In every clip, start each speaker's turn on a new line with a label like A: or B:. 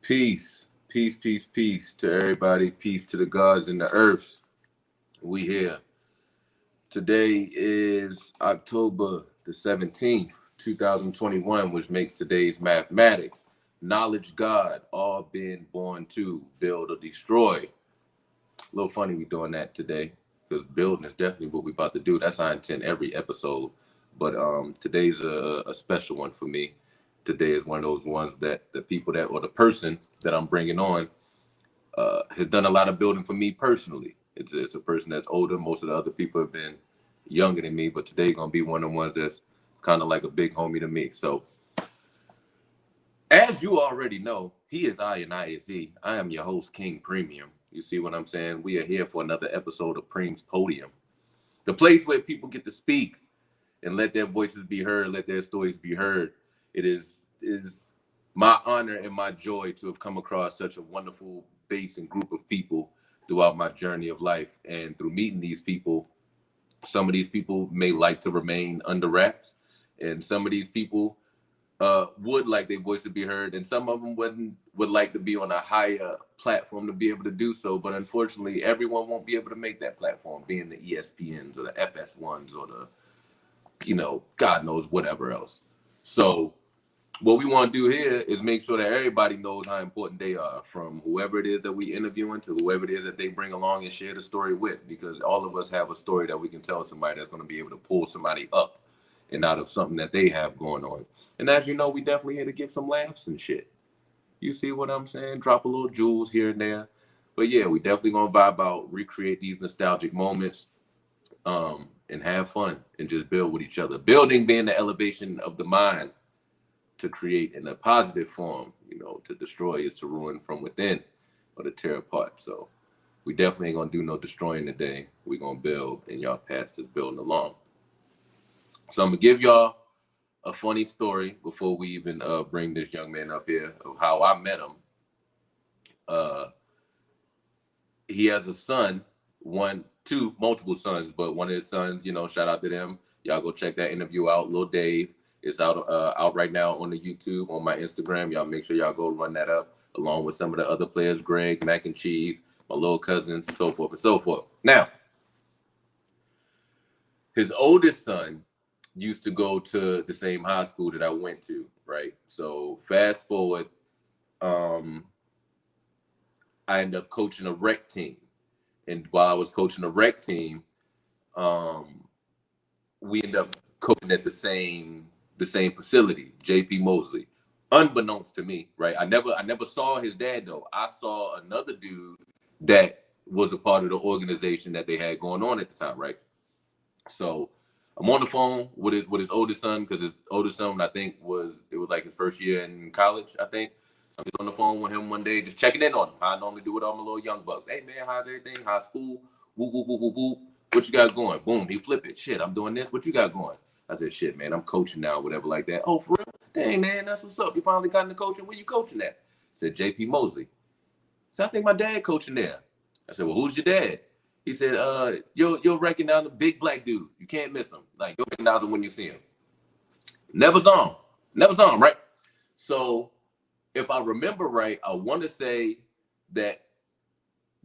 A: Peace, peace, peace, peace to everybody. Peace to the gods and the earth. We here. Today is October the 17th, 2021, which makes today's mathematics. Knowledge God, all being born to build or destroy. A little funny we doing that today because building is definitely what we about to do. That's our intent every episode. But today's a special one for me. Today is one of those ones that the people that, or the person that I'm bringing on has done a lot of building for me personally. It's a person that's older. Most of the other people have been younger than me, but today's going to be one of the ones that's kind of like a big homie to me. So as you already know, he is I and I is he. I am your host, King Premium. You see what I'm saying? We are here for another episode of PREME'S Podium, the place where people get to speak and let their voices be heard, let their stories be heard. It is my honor and my joy to have come across such a wonderful base and group of people throughout my journey of life. And through meeting these people, some of these people may like to remain under wraps, and some of these people would like their voice to be heard, and some of them would like to be on a higher platform to be able to do so. But unfortunately, everyone won't be able to make that platform, being the ESPNs or the FS1s or the, God knows whatever else. So what we want to do here is make sure that everybody knows how important they are, from whoever it is that we interviewing to whoever it is that they bring along and share the story with, because all of us have a story that we can tell somebody that's going to be able to pull somebody up and out of something that they have going on. And as you know, we definitely here to give some laughs and shit. You see what I'm saying? Drop a little jewels here and there. But yeah, we definitely going to vibe out, recreate these nostalgic moments, and have fun and just build with each other. Building being the elevation of the mind to create in a positive form. To destroy is to ruin from within or to tear apart. So we definitely ain't going to do no destroying today. We're going to build, and y'all pass this building along. So I'm going to give y'all a funny story before we even bring this young man up here of how I met him. He has a son, multiple sons, but one of his sons, shout out to them. Y'all go check that interview out, Lil Dave. It's out right now on the YouTube, on my Instagram. Y'all make sure y'all go run that up, along with some of the other players, Greg, Mac and Cheese, my little cousins, so forth and so forth. Now, his oldest son used to go to the same high school that I went to, right? So fast forward, I ended up coaching a rec team. And while I was coaching a rec team, we ended up coaching at the same facility, JP Mosley. Unbeknownst to me, right? I never saw his dad though. I saw another dude that was a part of the organization that they had going on at the time, right? So I'm on the phone with his oldest son, because his oldest son, I think, was like his first year in college, I think. So I'm on the phone with him one day, just checking in on him. I normally do with all my little young bucks. Hey man, how's everything? How's school? Whoop, whoop, whoop, whoop, whoop. What you got going? Boom, he flip it. Shit, I'm doing this. What you got going? I said, shit, man, I'm coaching now, whatever like that. Oh, for real? Dang, man, that's what's up. You finally got into coaching. Where you coaching at? I said, JP Mosley. So I think my dad coaching there. I said, well, who's your dad? He said, you'll recognize the big black dude. You can't miss him. Like, you'll recognize him when you see him. Never saw him, right? So if I remember right, I want to say that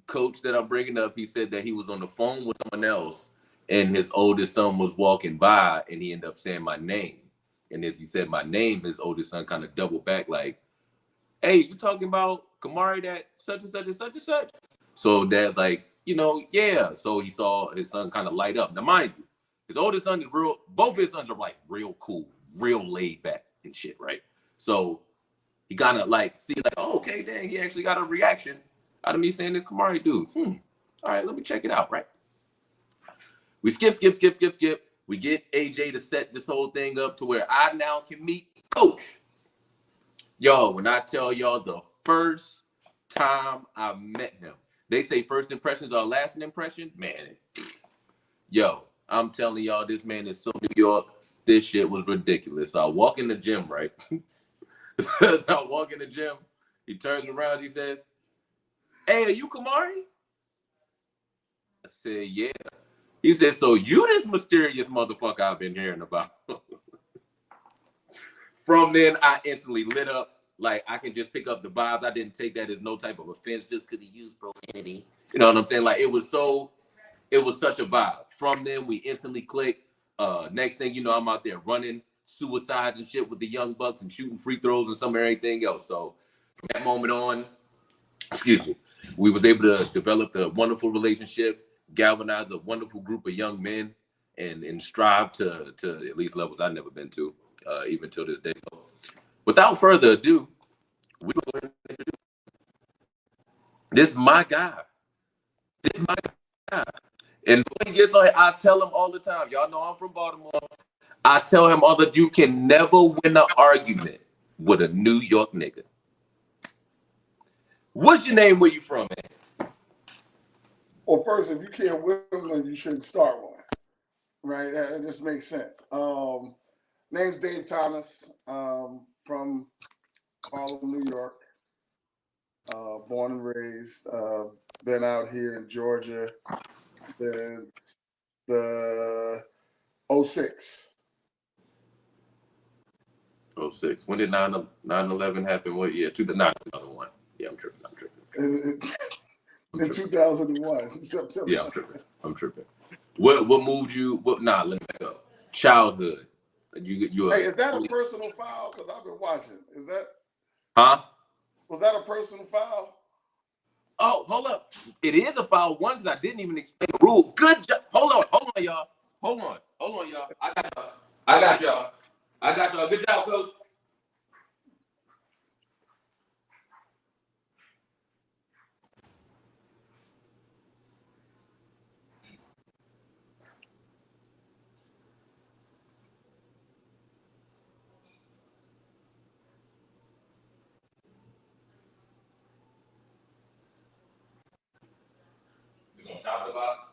A: coach that I'm bringing up, he said that he was on the phone with someone else, and his oldest son was walking by, and he ended up saying my name. And as he said my name, his oldest son kind of doubled back like, hey, you talking about Kamari, that such and such and such and such? So dad like, yeah. So he saw his son kind of light up. Now, mind you, his oldest son is both his sons are like real cool, real laid back and shit, right? So he kind of like see like, oh, okay, dang, he actually got a reaction out of me saying this Kamari dude. All right, let me check it out, right? We skip. We get AJ to set this whole thing up to where I now can meet Coach. Yo, when I tell y'all the first time I met him, they say first impressions are lasting impression. Man, yo, I'm telling y'all, this man is so New York. This shit was ridiculous. So I walk in the gym, right? So I walk in the gym. He turns around. He says, hey, are you Kamari? I said, yeah. He said, so you this mysterious motherfucker I've been hearing about. From then, I instantly lit up. like I can just pick up the vibes. I didn't take that as no type of offense just because he used profanity. You know what I'm saying? Like it was such a vibe. From then we instantly clicked. Next thing you know, I'm out there running suicides and shit with the young bucks and shooting free throws and some everything else. So from that moment on, we was able to develop a wonderful relationship, galvanize a wonderful group of young men, and strive to at least levels I've never been to, even till this day. So without further ado, we going to introduce. This is my guy. This is my guy. And when he gets on here, I tell him all the time, y'all know I'm from Baltimore. I tell him all that you can never win an argument with a New York nigga. What's your name? Where you from, man?
B: Well, first, if you can't win one, you shouldn't start one, right? That just makes sense. Name's Dave Thomas, from Harlem, New York. Born and raised. Been out here in Georgia since the 06.
A: 06. When did 9/11 happen? What year? 2001. Yeah, I'm tripping.
B: In 2001, September.
A: Yeah, I'm tripping. What moved you? Let me back up. Childhood. You.
B: Hey, is that a personal foul? Because I've been watching. Is that?
A: Huh?
B: Was that a personal foul?
A: Oh, hold up. It is a foul one because I didn't even explain the rule. Good job. Hold on, y'all. Hold on, y'all. I got y'all. Good job, coach. You gonna top it up?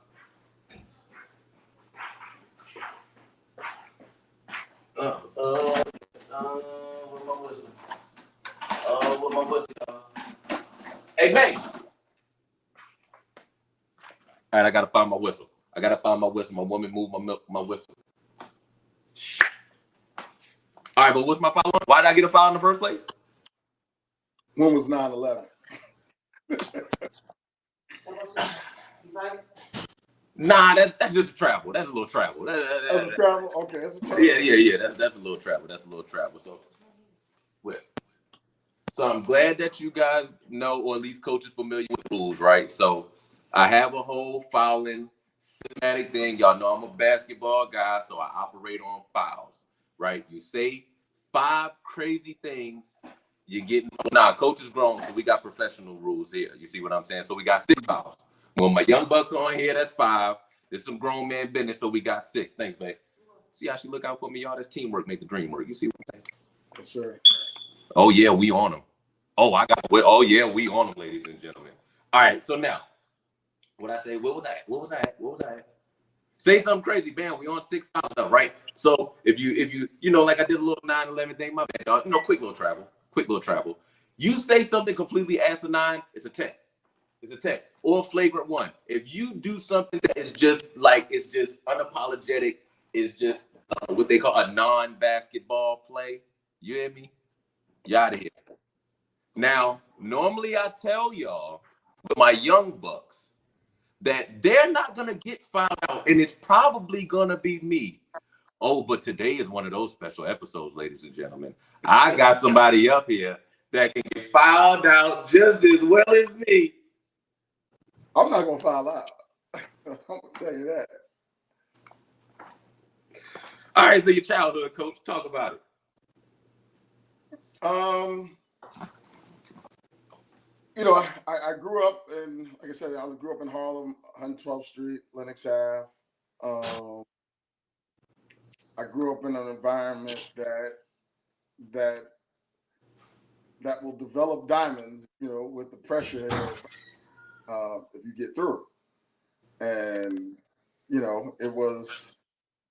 A: Where's my whistle? Where's my whistle, y'all? Hey, man. All right, I gotta find my whistle. My woman moved my whistle. All right, but what's my foul? Why did I get a foul in the first place?
B: When was 9/11?
A: Nah, that's just a travel. That's a little travel.
B: That's a travel? Okay, that's a travel.
A: Yeah. That's a little travel. So I'm glad that you guys know, or at least coaches familiar with the rules, right? So I have a whole fouling systematic thing. Y'all know I'm a basketball guy, so I operate on fouls, right? You say 5 crazy things, you're getting. Nah, coach is grown, so we got professional rules here. You see what I'm saying? So we got 6 fouls. When my young bucks are on here, that's 5. There's some grown man business, so we got 6. Thanks, babe. See how she look out for me, y'all? That's teamwork, make the dream work. You see what I'm saying?
B: Yes, sir.
A: Oh yeah, we on them. Oh yeah, we on them, ladies and gentlemen. All right, so now, what I say? What was I? Say something crazy, bam. We on 6 fouls, right? So if you know, like I did a little 9/11 thing, my bad, y'all. You know, quick little travel. You say something completely asinine, it's a 10. It's a 10 or flagrant 1. If you do something that is just unapologetic, it's just what they call a non-basketball play. You hear me? You out of here. Now, normally I tell y'all with my young bucks that they're not gonna get fouled out, and it's probably gonna be me. Oh, but today is one of those special episodes, ladies and gentlemen. I got somebody up here that can get fouled out just as well as me.
B: I'm not gonna foul out. I'm gonna tell you that.
A: All right, so your childhood, coach, talk about it.
B: You know, I grew up in, like I said, I grew up in Harlem, 112th Street, Lenox Ave. I grew up in an environment that will develop diamonds, you know, with the pressure if you get through. And, you know,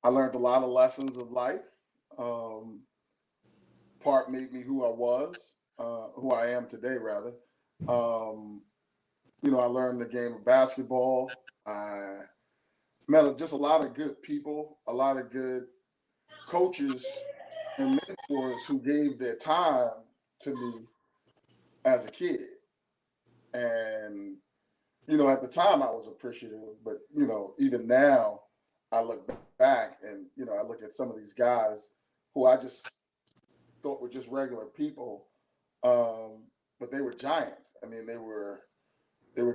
B: I learned a lot of lessons of life. Part made me who I was, who I am today, rather. You know, I learned the game of basketball. I met just a lot of good people, a lot of good coaches and mentors who gave their time to me as a kid. And, at the time I was appreciative, but, even now I look back and, I look at some of these guys who I just thought were just regular people. But they were giants. I mean, they were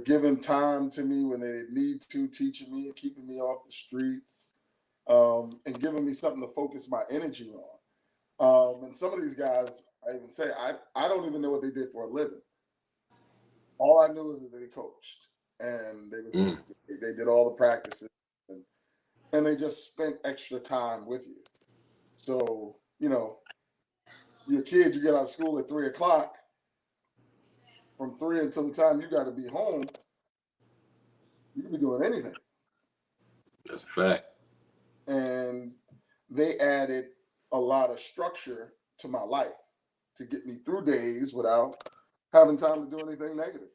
B: giving time to me when they didn't need to, teaching me and keeping me off the streets, and giving me something to focus my energy on. And some of these guys, I even say, I don't even know what they did for a living. All I knew is that they coached, and they did all the practices, and they just spent extra time with you. So, you're a kid, you get out of school at 3:00. From 3 until the time you got to be home, you can be doing anything.
A: That's a fact.
B: And they added a lot of structure to my life to get me through days without having time to do anything negative.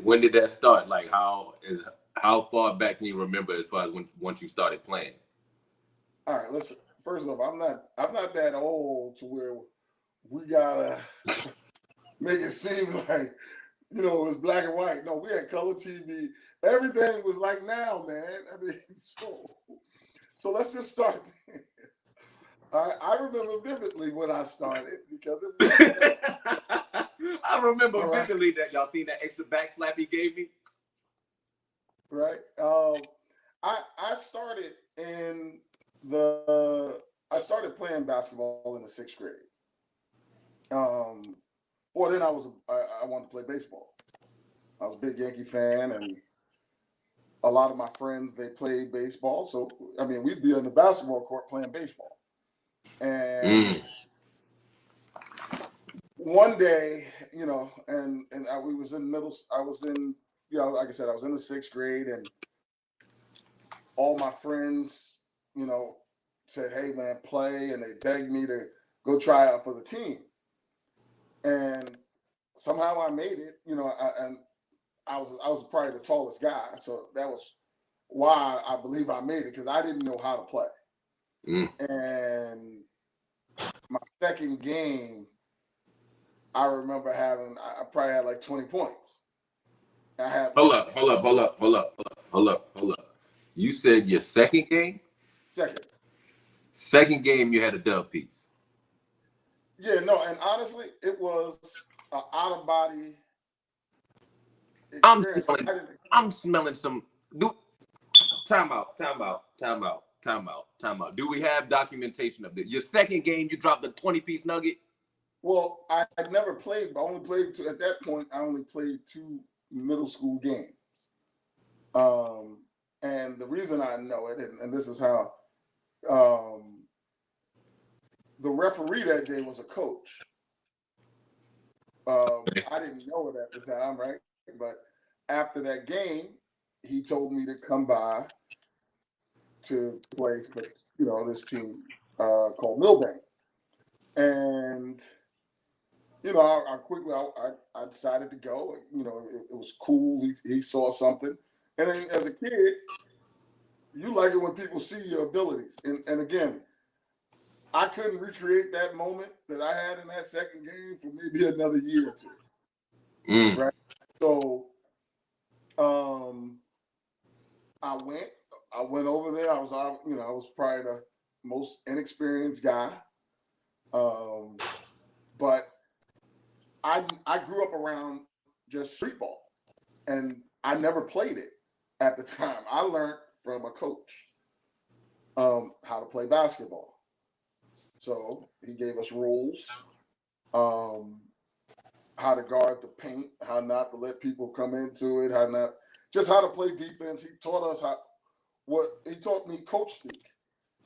A: When did that start? Like, how far back can you remember as far as once you started playing?
B: All right, listen. First off, I'm not that old to where we gotta make it seem like, it was black and white. No, we had color TV. Everything was like now, man. I mean, so let's just start there. I remember vividly when I started because it was
A: I remember vividly that y'all seen that extra back slap he gave me.
B: Right. I started I started playing basketball in the 6th grade. Well, then I wanted to play baseball. I was a big Yankee fan, and a lot of my friends, they played baseball. So, I mean, we'd be on the basketball court playing baseball. And one day, we was in I was in, like I said, I was in the 6th grade, and all my friends, said, "Hey, man, play," and they begged me to go try out for the team. And somehow I made it, and I was probably the tallest guy, so that was why I believe I made it, because I didn't know how to play. And my second game, I remember I probably had like 20 points.
A: Hold up. You said your second game? Second game, you had a dub piece.
B: Yeah, no, and honestly, it was an out-of-body experience.
A: I'm smelling some. Time out. Do we have documentation of this? Your second game, you dropped a 20-piece nugget?
B: Well, I never played. I only played at that point. I only played 2 middle school games. And the reason I know it, and this is how, the referee that day was a coach. I didn't know it at the time, right? But after that game, he told me to come by to play for, this team called Milbank. And, I quickly, I decided to go. It was cool. He saw something. And then as a kid, you like it when people see your abilities. And again, I couldn't recreate that moment that I had in that second game for maybe another year or 2. Right. So I went over there. I was probably the most inexperienced guy. But I grew up around just street ball, and I never played it at the time. I learned from a coach how to play basketball. So he gave us rules, how to guard the paint, how not to let people come into it, how to play defense. He taught us he taught me coach speak.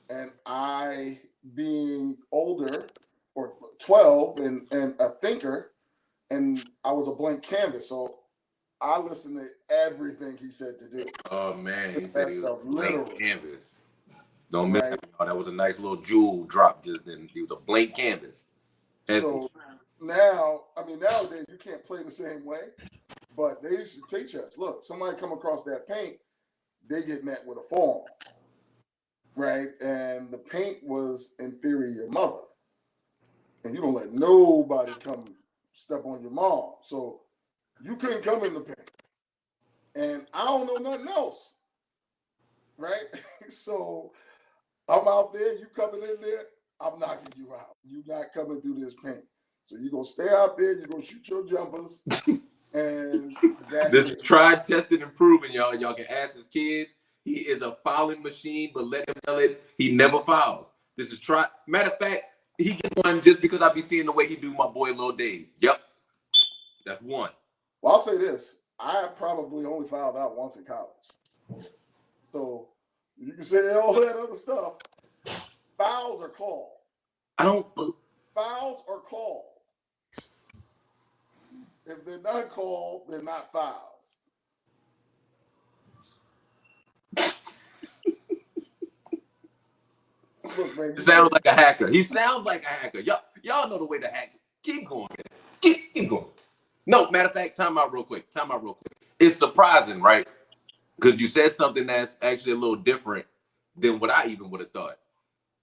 B: And I, being older, or 12 and a thinker, and I was a blank canvas. So I listened to everything he said to do.
A: Oh man, he said he was a blank canvas. Don't miss that. Oh, that was a nice little jewel drop just then. He was a blank canvas.
B: So nowadays you can't play the same way, but they used to teach us, look, somebody come across that paint, they get met with a forearm, right? And the paint was, in theory, your mother. and you don't let nobody come step on your mom. So you couldn't come in the paint. And I don't know nothing else, right? So I'm out there, you coming in there, I'm knocking you out. You're not coming through this paint. So you're going to stay out there, you're going to shoot your jumpers, and that's
A: This
B: it.
A: is tried, tested, and proven, y'all. Y'all can ask his kids. He is a fouling machine, but let him tell it, he never fouls. This is try. Matter of fact, he gets one just because I be seeing the way he do my boy Lil Dave. Yep. That's one.
B: Well, I'll say this. I probably only fouled out once in college. So you can say all that other stuff. Fouls are called. Fouls are called. If they're not called, they're not fouls. Look, man,
A: sounds like a hacker. He sounds like a hacker. Y'all know the way to hack. Keep going. Keep going. No, matter of fact, time out real quick. It's surprising, right? Because you said something that's actually a little different than what I even would have thought.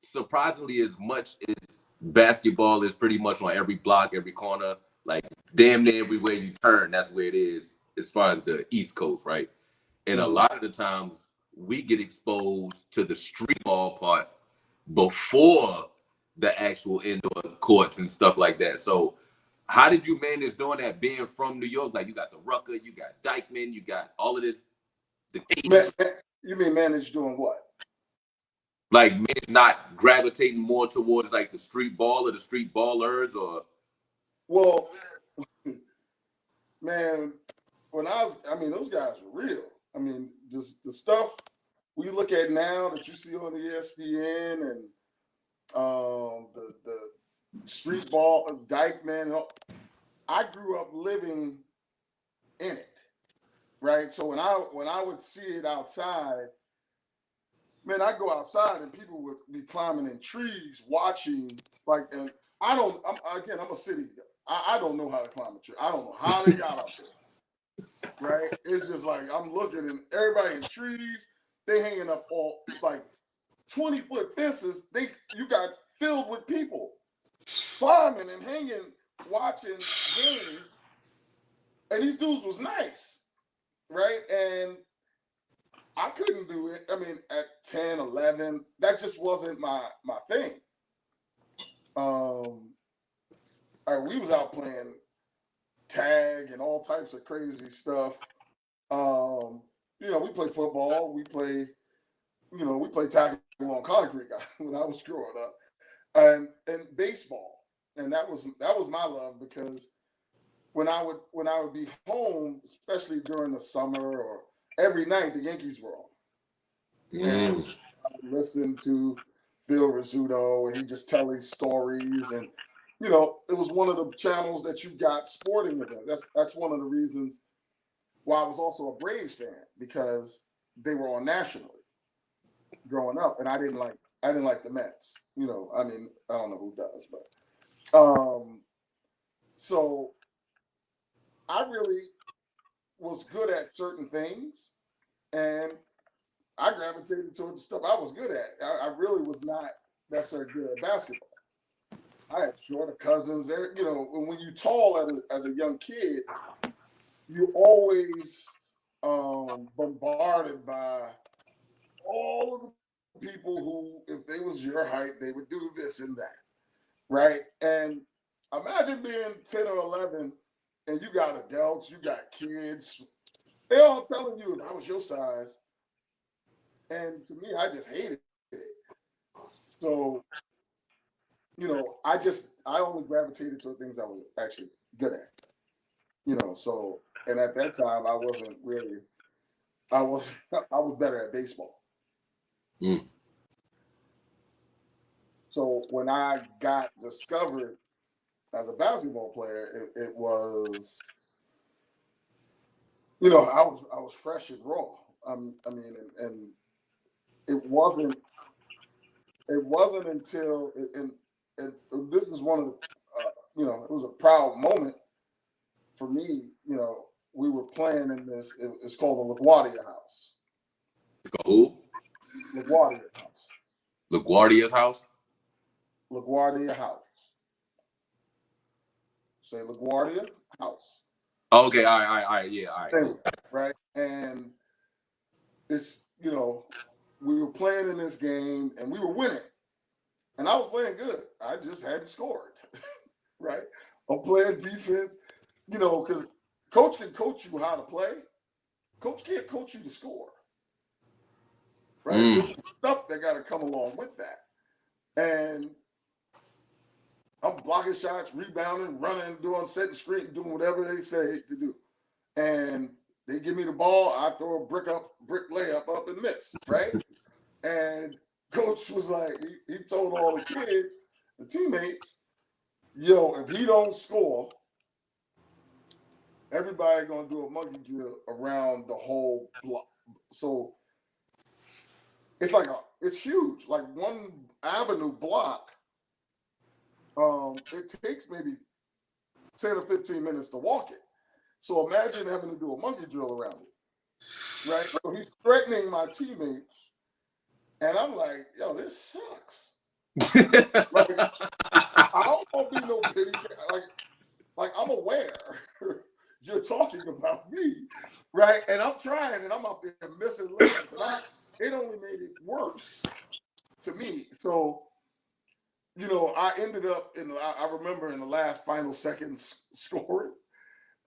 A: Surprisingly, as much as basketball is pretty much on every block, every corner, like damn near everywhere you turn, that's where it is as far as the East Coast, right? And a lot of the times we get exposed to the street ball part before the actual indoor courts and stuff like that. So how did you manage doing that being from New York? Like you got the Rucker, you got Dykeman, you got all of this.
B: You mean manage doing what?
A: Like manage not gravitating more towards like the street ball or the street ballers or?
B: Well, man, those guys were real. I mean, the stuff we look at now that you see on the ESPN and the street ball, Dykeman. I grew up living in it, right? So when I would see it outside, man, I go outside and people would be climbing in trees, watching. Like, and I'm a city guy. I don't know how to climb a tree. I don't know how they got up there, right? It's just like I'm looking and everybody in trees. They hanging up all like 20-foot fences. You got filled with people climbing and hanging, watching games. And these dudes was nice, right? And I couldn't do it. I mean, at 10, 11, that just wasn't my thing. We was out playing tag and all types of crazy stuff. We play football. We play tackle on concrete when I was growing up, and baseball, and that was my love because when I would be home, especially during the summer or every night, the Yankees were on, and I would listen to Phil Rizzuto, and he just tell his stories, and it was one of the channels that you got sporting events. That's one of the reasons why I was also a Braves fan, because they were on nationally growing up, and I didn't like the Mets. I don't know who does, but so I really was good at certain things, and I gravitated towards the stuff I was good at. I really was not necessarily good at basketball. I had shorter cousins there. When you're tall as a young kid, you're always bombarded by all of the people who, if they was your height, they would do this and that, right? And imagine being 10 or 11 and you got adults, you got kids, they all telling you if I was your size. And to me, I just hated it. So, I only gravitated to things I was actually good at. So, and at that time I wasn't really, I was better at baseball. So when I got discovered as a basketball player, it was, I was fresh and raw. And it wasn't until, and this is one of the, it was a proud moment for me. We were playing in this, it's called the LaGuardia House.
A: It's called who?
B: LaGuardia House.
A: LaGuardia's house?
B: LaGuardia House. say LaGuardia House.
A: Okay, all right, yeah, all right, cool.
B: Right, and it's, you know, we were playing in this game and we were winning, and I was playing good. I just hadn't scored. Right, I'm playing defense, you know, because coach can coach you how to play. Coach can't coach you to score. Right, this is stuff that got to come along with that, and I'm blocking shots, rebounding, running, doing setting screen, doing whatever they say to do. And they give me the ball, I throw a brick layup up and miss, right? And coach was like, he told all the kids, the teammates, yo, if he don't score, everybody gonna do a monkey drill around the whole block. So it's like it's huge. Like one avenue block, it takes maybe 10 or 15 minutes to walk it. So imagine having to do a monkey drill around it, right? So he's threatening my teammates, and I'm like, yo, this sucks. Like, I don't want to be no pity cat. Like I'm aware you're talking about me, right? And I'm trying, and I'm up there missing layups, and it only made it worse to me. So, you know, I ended up I remember in the last final seconds scoring.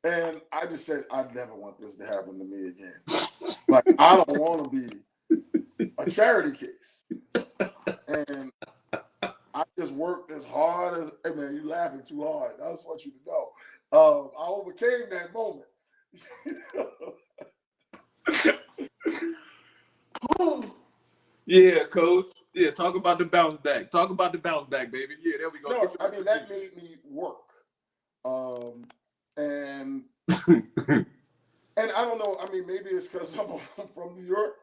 B: And I just said, I never want this to happen to me again. Like, I don't want to be a charity case. And I just worked as hard as, hey man, you laughing too hard. I just want you to know. I overcame that moment.
A: Yeah, coach. Yeah, talk about the bounce back. Talk about the bounce back, baby. Yeah, there we go.
B: No, I mean, that made me work. And I don't know. I mean, maybe it's because I'm from New York,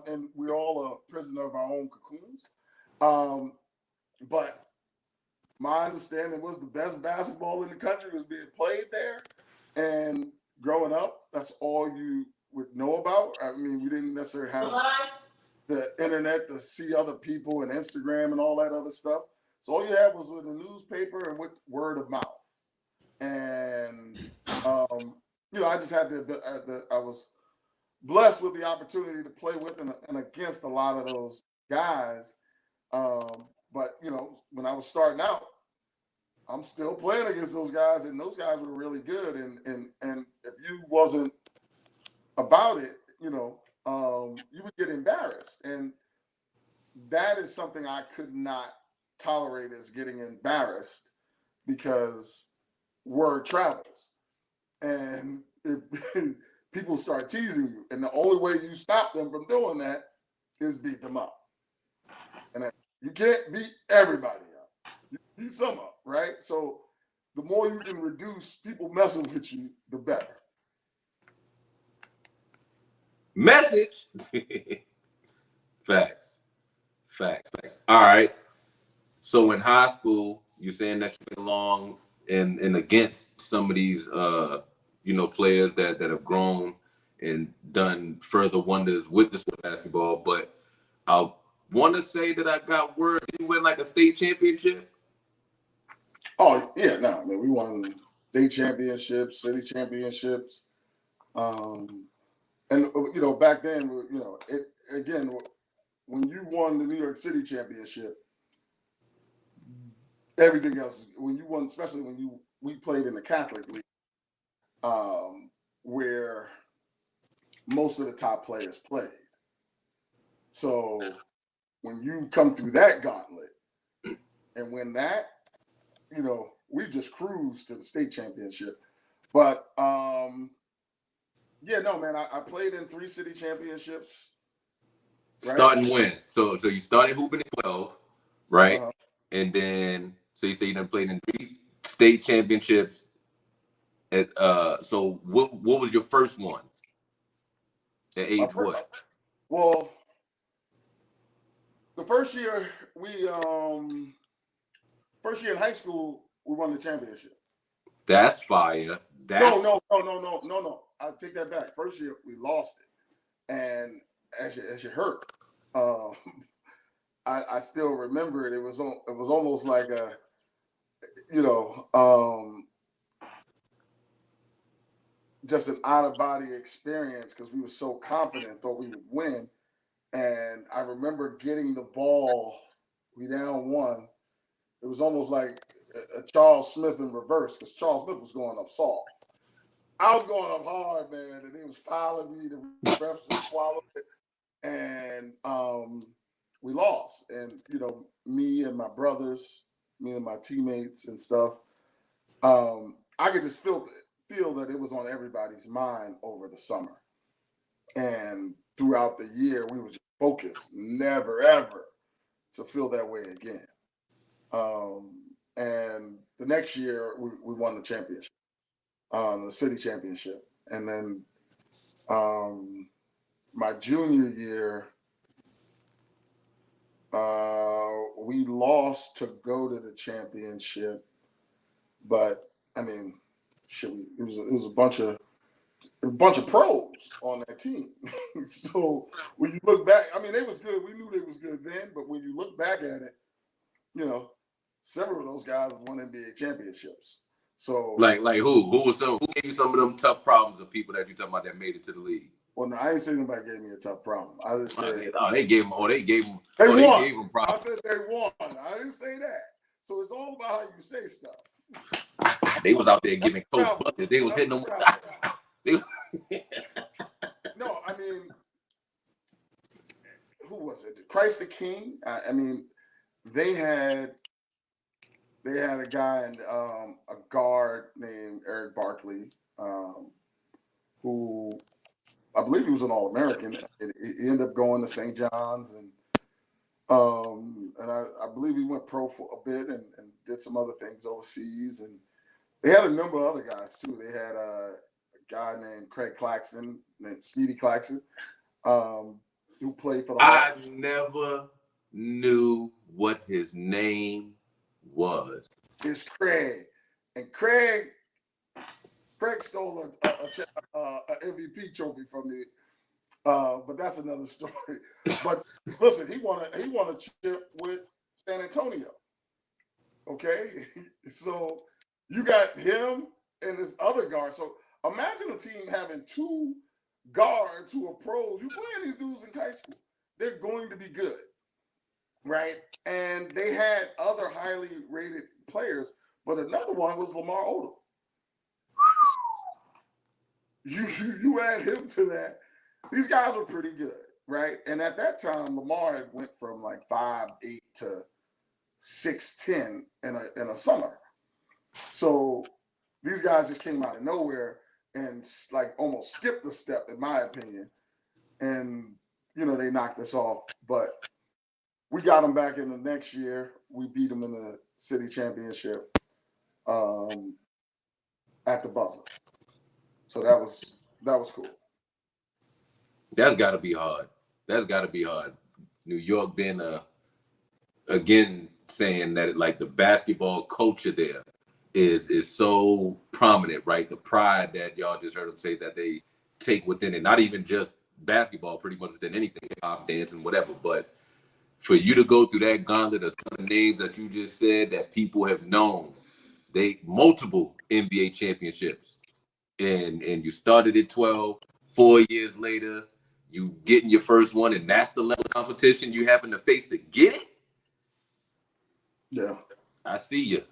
B: and we're all a prisoner of our own cocoons. But my understanding was the best basketball in the country was being played there. And growing up, that's all you would know about. I mean, we didn't necessarily have the internet to see other people and Instagram and all that other stuff. So all you had was with the newspaper and with word of mouth. And you know, I just had I was blessed with the opportunity to play with and against a lot of those guys. But you know, when I was starting out, I'm still playing against those guys, and those guys were really good. And if you wasn't about it, you know, you would get embarrassed, and that is something I could not tolerate, is getting embarrassed, because word travels, and if people start teasing you, and the only way you stop them from doing that is beat them up. And you can't beat everybody up. You beat some up, right? So the more you can reduce people messing with you, the better.
A: Message. Facts. All right. So in high school, you're saying that you went along and against some of these you know, players that have grown and done further wonders with the sport of basketball. But I want to say that I got word you win like a state championship.
B: Oh yeah, no, man, we won state championships, city championships, and you know, back then, you know, it again, when you won the New York City championship, everything else, when you won, especially when we played in the Catholic League, where most of the top players played. So when you come through that gauntlet and win that, you know, we just cruised to the state championship. But yeah, no, man, I played in 3 city championships.
A: Right? Starting when? So you started hooping in 12, right? And then so you say you done played in 3 state championships. So what was your first one? At age what?
B: Well, the first year first year in high school, we won the championship.
A: That's fire.
B: No. I take that back. First year we lost it, and as you heard, I still remember it. It was almost like a, you know, just an out-of-body experience because we were so confident, thought we would win. And I remember getting the ball, we down 1. It was almost like a Charles Smith in reverse because Charles Smith was going up soft. I was going up hard, man, and he was fouling me. The refs just swallowed it. And we lost. And, you know, me and my brothers, me and my teammates and stuff, I could just feel that it was on everybody's mind over the summer. And throughout the year, we were just focused, never, ever to feel that way again. And the next year, we won the championship, the city championship. And then my junior year, we lost to go to the championship. But, I mean, it was a bunch of pros on that team. So when you look back, I mean, they was good. We knew they was good then, but when you look back at it, you know, several of those guys won NBA championships. So
A: like who gave you some of them tough problems of people that you talking about that made it to the league?
B: Well, no, I didn't say nobody gave me a tough problem. I just said
A: they gave them problems.
B: I said they won. I didn't say that. So it's all about how you say stuff.
A: They was out there giving Coach buckets. They was hitting them.
B: No, I mean, who was it? Christ the King. I mean, they had a guy and a guard named Eric Barkley, who I believe he was an All-American. He ended up going to St. John's, and I believe he went pro for a bit and did some other things overseas. And they had a number of other guys too. They had a guy named Craig Claxton, named Speedy Claxton, who played for the Hawks.
A: I never knew what his name was.
B: It's Craig, and Craig stole a MVP trophy from me, but that's another story. But listen, he won a chip with San Antonio. Okay, so you got him and this other guard. So imagine a team having 2 guards who are pros. You playing these dudes in high school, they're going to be good, right? And they had other highly rated players, but another one was Lamar Odom. You add him to that. These guys were pretty good, right? And at that time, Lamar had went from like 5'8" to 6'10" in a summer. So these guys just came out of nowhere and like almost skipped a step, in my opinion. And, you know, they knocked us off. But we got them back in the next year. We beat them in the city championship at the buzzer. So that was cool.
A: That's got to be hard. That's got to be hard. New York being again saying that like the basketball culture there is so prominent, right? The pride that y'all just heard them say that they take within it, not even just basketball, pretty much within anything, pop, dancing, whatever. But for you to go through that gauntlet of some names that you just said that people have known, they multiple NBA championships, and you started at 12, 4 years later, you getting your first one, and that's the level of competition you happen to face to get it.
B: Yeah,
A: I see you.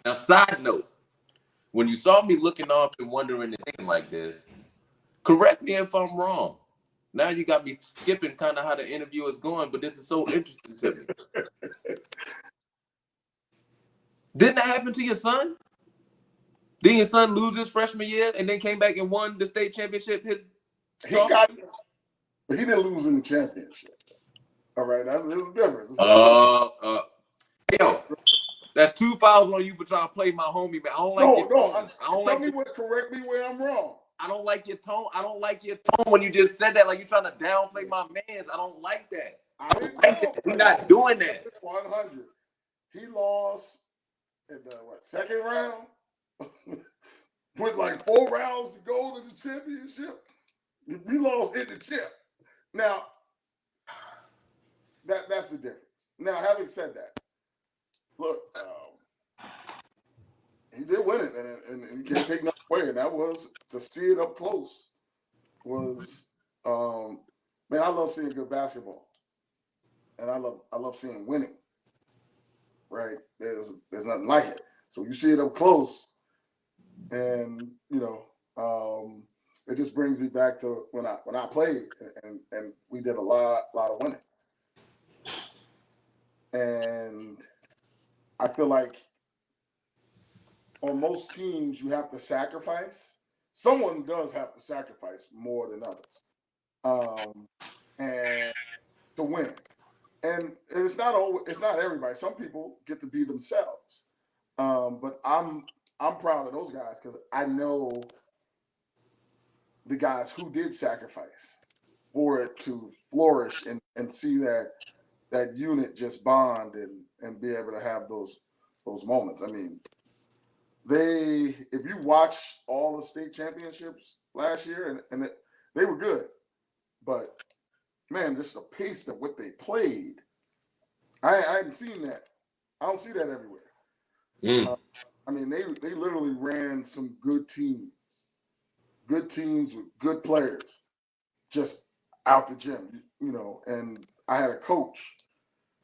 A: Now, side note, when you saw me looking off and wondering and thinking like this, correct me if I'm wrong. Now you got me skipping kind of how the interview is going, but this is so interesting to me. Didn't that happen to your son? Didn't your son lose his freshman year and then came back and won the state championship?
B: He didn't lose in the championship. All right, there's a difference.
A: Yo, that's 2 fouls on you for trying to play my homie, man. I don't like your tone.
B: Correct me where I'm wrong.
A: I don't like your tone. I don't like your tone when you just said that, like you're trying to downplay my mans. I don't like that. We're not doing that.
B: 100. He lost in the second round with like 4 rounds to go to the championship. We lost in the chip. Now, that's the difference. Now, having said that, look, he did win it, and you can't take nothing away. And that was to see it up close was, man, I love seeing good basketball, and I love seeing winning. Right? There's nothing like it. So you see it up close, and it just brings me back to when I played, and we did a lot of winning. And I feel like on most teams you have to sacrifice. Someone does have to sacrifice more than others, and to win. And it's not everybody. Some people get to be themselves. But I'm proud of those guys because I know the guys who did sacrifice for it to flourish and see that unit just bond and be able to have those moments. I mean, if you watch all the state championships last year and they were good, but man, just the pace of what they played, I hadn't seen that. I don't see that everywhere. I mean, they literally ran some good teams with good players, just out the gym, And I had a coach,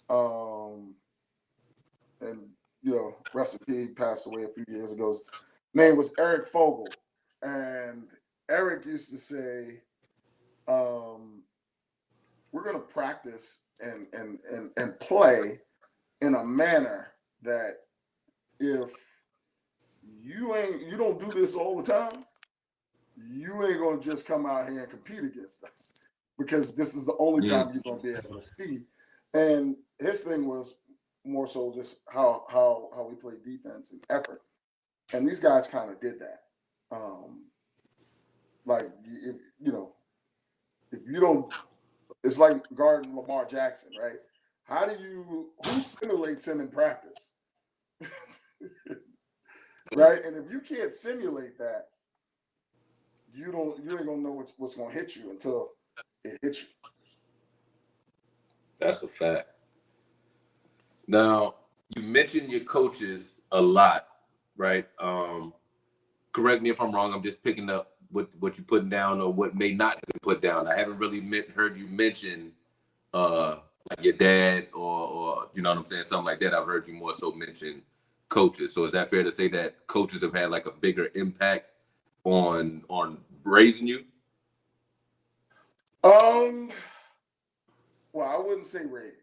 B: and rest in peace, he passed away a few years ago. His name was Eric Fogel, and Eric used to say, "We're going to practice and play in a manner that if you don't do this all the time, you ain't gonna just come out here and compete against us because this is the only time you're gonna be able to see." And his thing was more so just how we play defense and effort. And these guys kind of did that. Like if you don't, it's like guarding Lamar Jackson, right? Who simulates him in practice? Right? And if you can't simulate that, you ain't gonna know what's gonna hit you until it hits you.
A: That's a fact. Now, you mentioned your coaches a lot, right? Correct me if I'm wrong. I'm just picking up what you're putting down or what may not have been put down. I haven't really heard you mention like your dad or you know what I'm saying, something like that. I've heard you more so mention coaches. So is that fair to say that coaches have had like a bigger impact on raising you?
B: Well, I wouldn't say raise.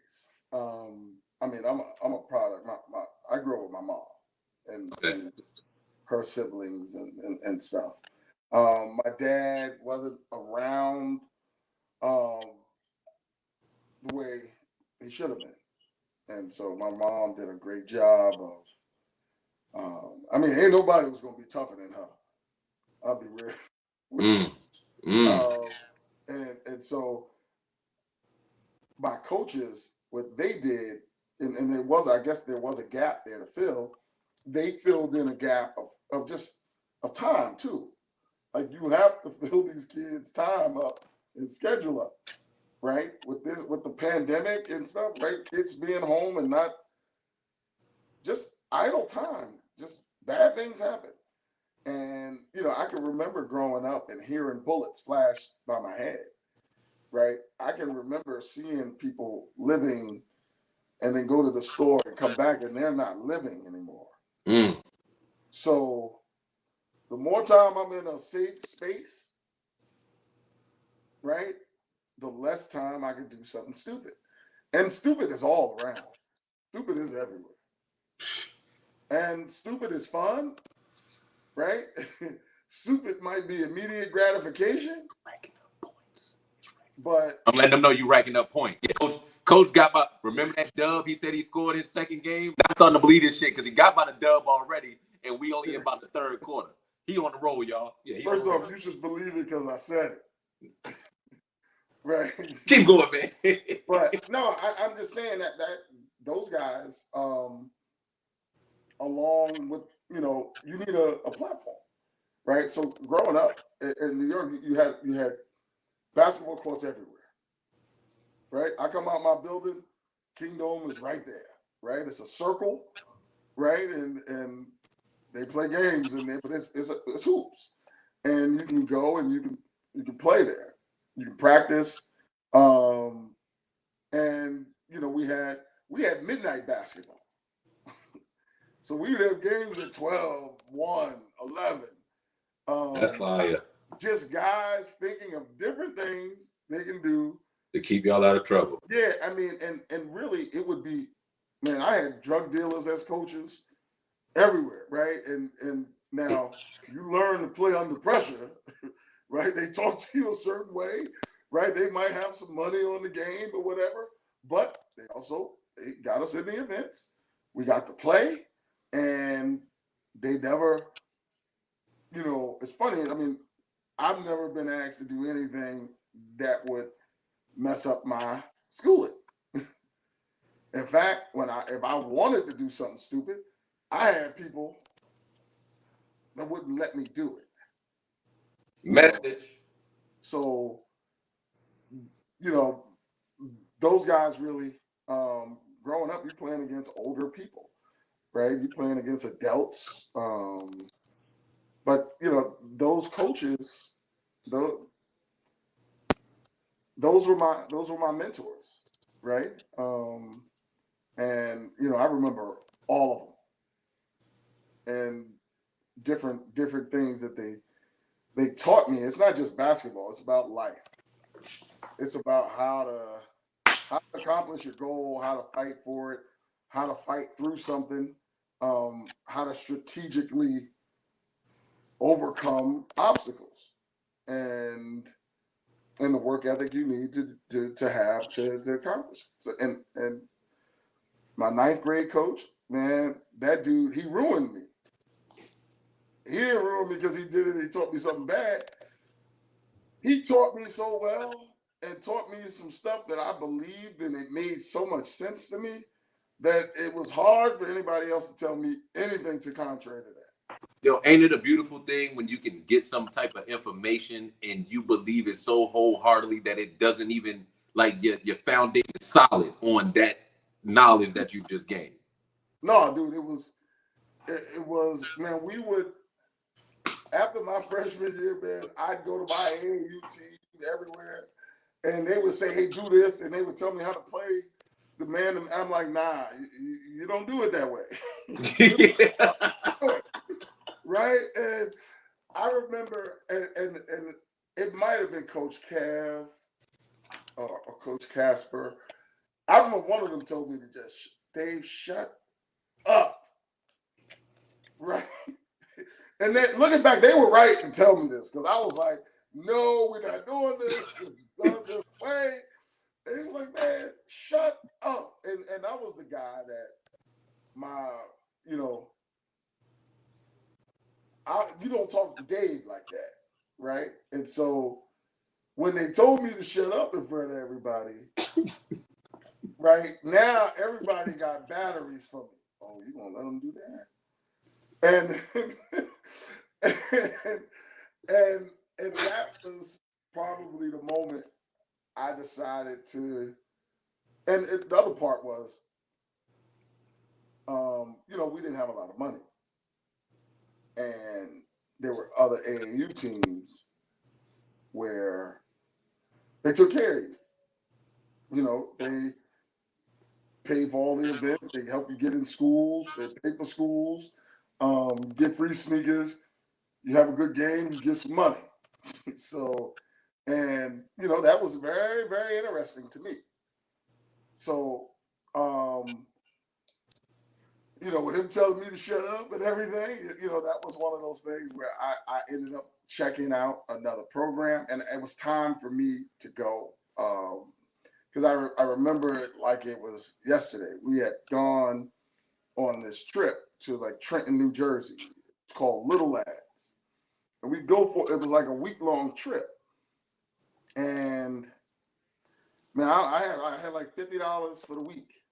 B: I mean, I'm a product. I grew up with my mom and her siblings and stuff. My dad wasn't around the way he should have been, and so my mom did a great job of. I mean, ain't nobody was gonna be tougher than her. I'll be real. And so my coaches, what they did, and I guess there was a gap there to fill. They filled in a gap of time too. Like you have to fill these kids' time up and schedule up, right? With the pandemic and stuff, right? Kids being home and not just idle time, just bad things happen. And I can remember growing up and hearing bullets flash by my head, right? I can remember seeing people living and then go to the store and come back and they're not living anymore. So the more time I'm in a safe space, right, the less time I can do something stupid. And stupid is all around. Stupid is everywhere. And stupid is fun, right? Stupid might be immediate gratification. But
A: I'm letting them know you racking up points. Yeah, Coach got by. Remember that dub? He said he scored his second game. I'm starting to believe this shit because he got by the dub already, and we only in about the third quarter. He on the roll, y'all. Yeah.
B: First off, you should believe it because I said it. Right.
A: Keep going, man.
B: But no, I'm just saying that those guys, along with you need a platform, right? So growing up in New York, you had basketball courts everywhere, right? I come out my building, King Dome is right there, right? It's a circle, right? And they play games in there, but it's hoops, and you can go and you can play there. You can practice, and you know we had midnight basketball, so we would have games at 12, 1, 11.
A: That's fire.
B: Just guys thinking of different things they can do
A: To keep y'all out of trouble.
B: Yeah, I mean, and really, it would be, man. I had drug dealers as coaches everywhere, right? And now you learn to play under pressure, right? They talk to you a certain way, right? They might have some money on the game or whatever, but they got us in the events. We got to play, and they never, you know, it's funny. I mean, I've never been asked to do anything that would mess up my schooling. In fact, if I wanted to do something stupid, I had people that wouldn't let me do it.
A: Message.
B: So, you know, those guys really, growing up, you're playing against older people, right? You're playing against adults. But you know, those coaches, those were my mentors, right? And you know, I remember all of them and different things that they taught me. It's not just basketball; it's about life. It's about how to accomplish your goal, how to fight for it, how to fight through something, how to strategically overcome obstacles, and the work ethic you need to have to accomplish. So and my ninth grade coach, man, that dude, he ruined me. He didn't ruin me because he did it. He taught me something bad. He taught me so well and taught me some stuff that I believed, and it made so much sense to me that it was hard for anybody else to tell me anything to contrary to that.
A: Yo, ain't it a beautiful thing when you can get some type of information and you believe it so wholeheartedly that it doesn't even, like, your foundation is solid on that knowledge that you just gained?
B: No, dude, it was, man, we would, after my freshman year, man, I'd go to my AAU team everywhere, and they would say, hey, do this, and they would tell me how to play the man, and I'm like, nah, you don't do it that way. Right? And I remember, and it might have been Coach Cav or Coach Casper. I remember one of them told me to just, Dave, shut up. Right? And then looking back, they were right to tell me this, because I was like, no, we're not doing this. It's done this way. And he was like, man, shut up. And I was the guy that you know, you don't talk to Dave like that, right? And so when they told me to shut up in front of everybody, right, now everybody got batteries for me. Oh, you gonna let them do that? And that was probably the moment I decided to. And the other part was, you know, we didn't have a lot of money. And there were other AAU teams where they took care of you. You know, they pay for all the events. They help you get in schools. They pay for schools. Get free sneakers. You have a good game, you get some money. So, and, you know, that was very, very interesting to me. So, you know, with him telling me to shut up and everything, you know, that was one of those things where I ended up checking out another program, and it was time for me to go. Because I remember it like it was yesterday. We had gone on this trip to like Trenton, New Jersey. It's called Little Lads. And it was like a week-long trip. And man, I had like $50 for the week,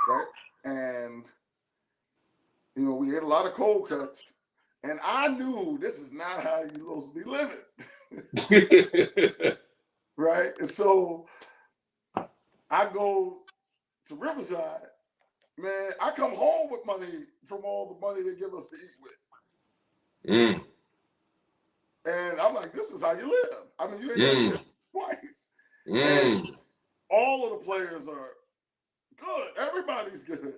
B: right? And you know, we had a lot of cold cuts, and I knew this is not how you're supposed to be living. Right? And so I go to Riverside, Man, I come home with money from all the money they give us to eat with.
A: Mm.
B: And I'm like, this is how you live. I mean, you ain't got to tell twice.
A: Mm.
B: And all of the players are good. Everybody's good.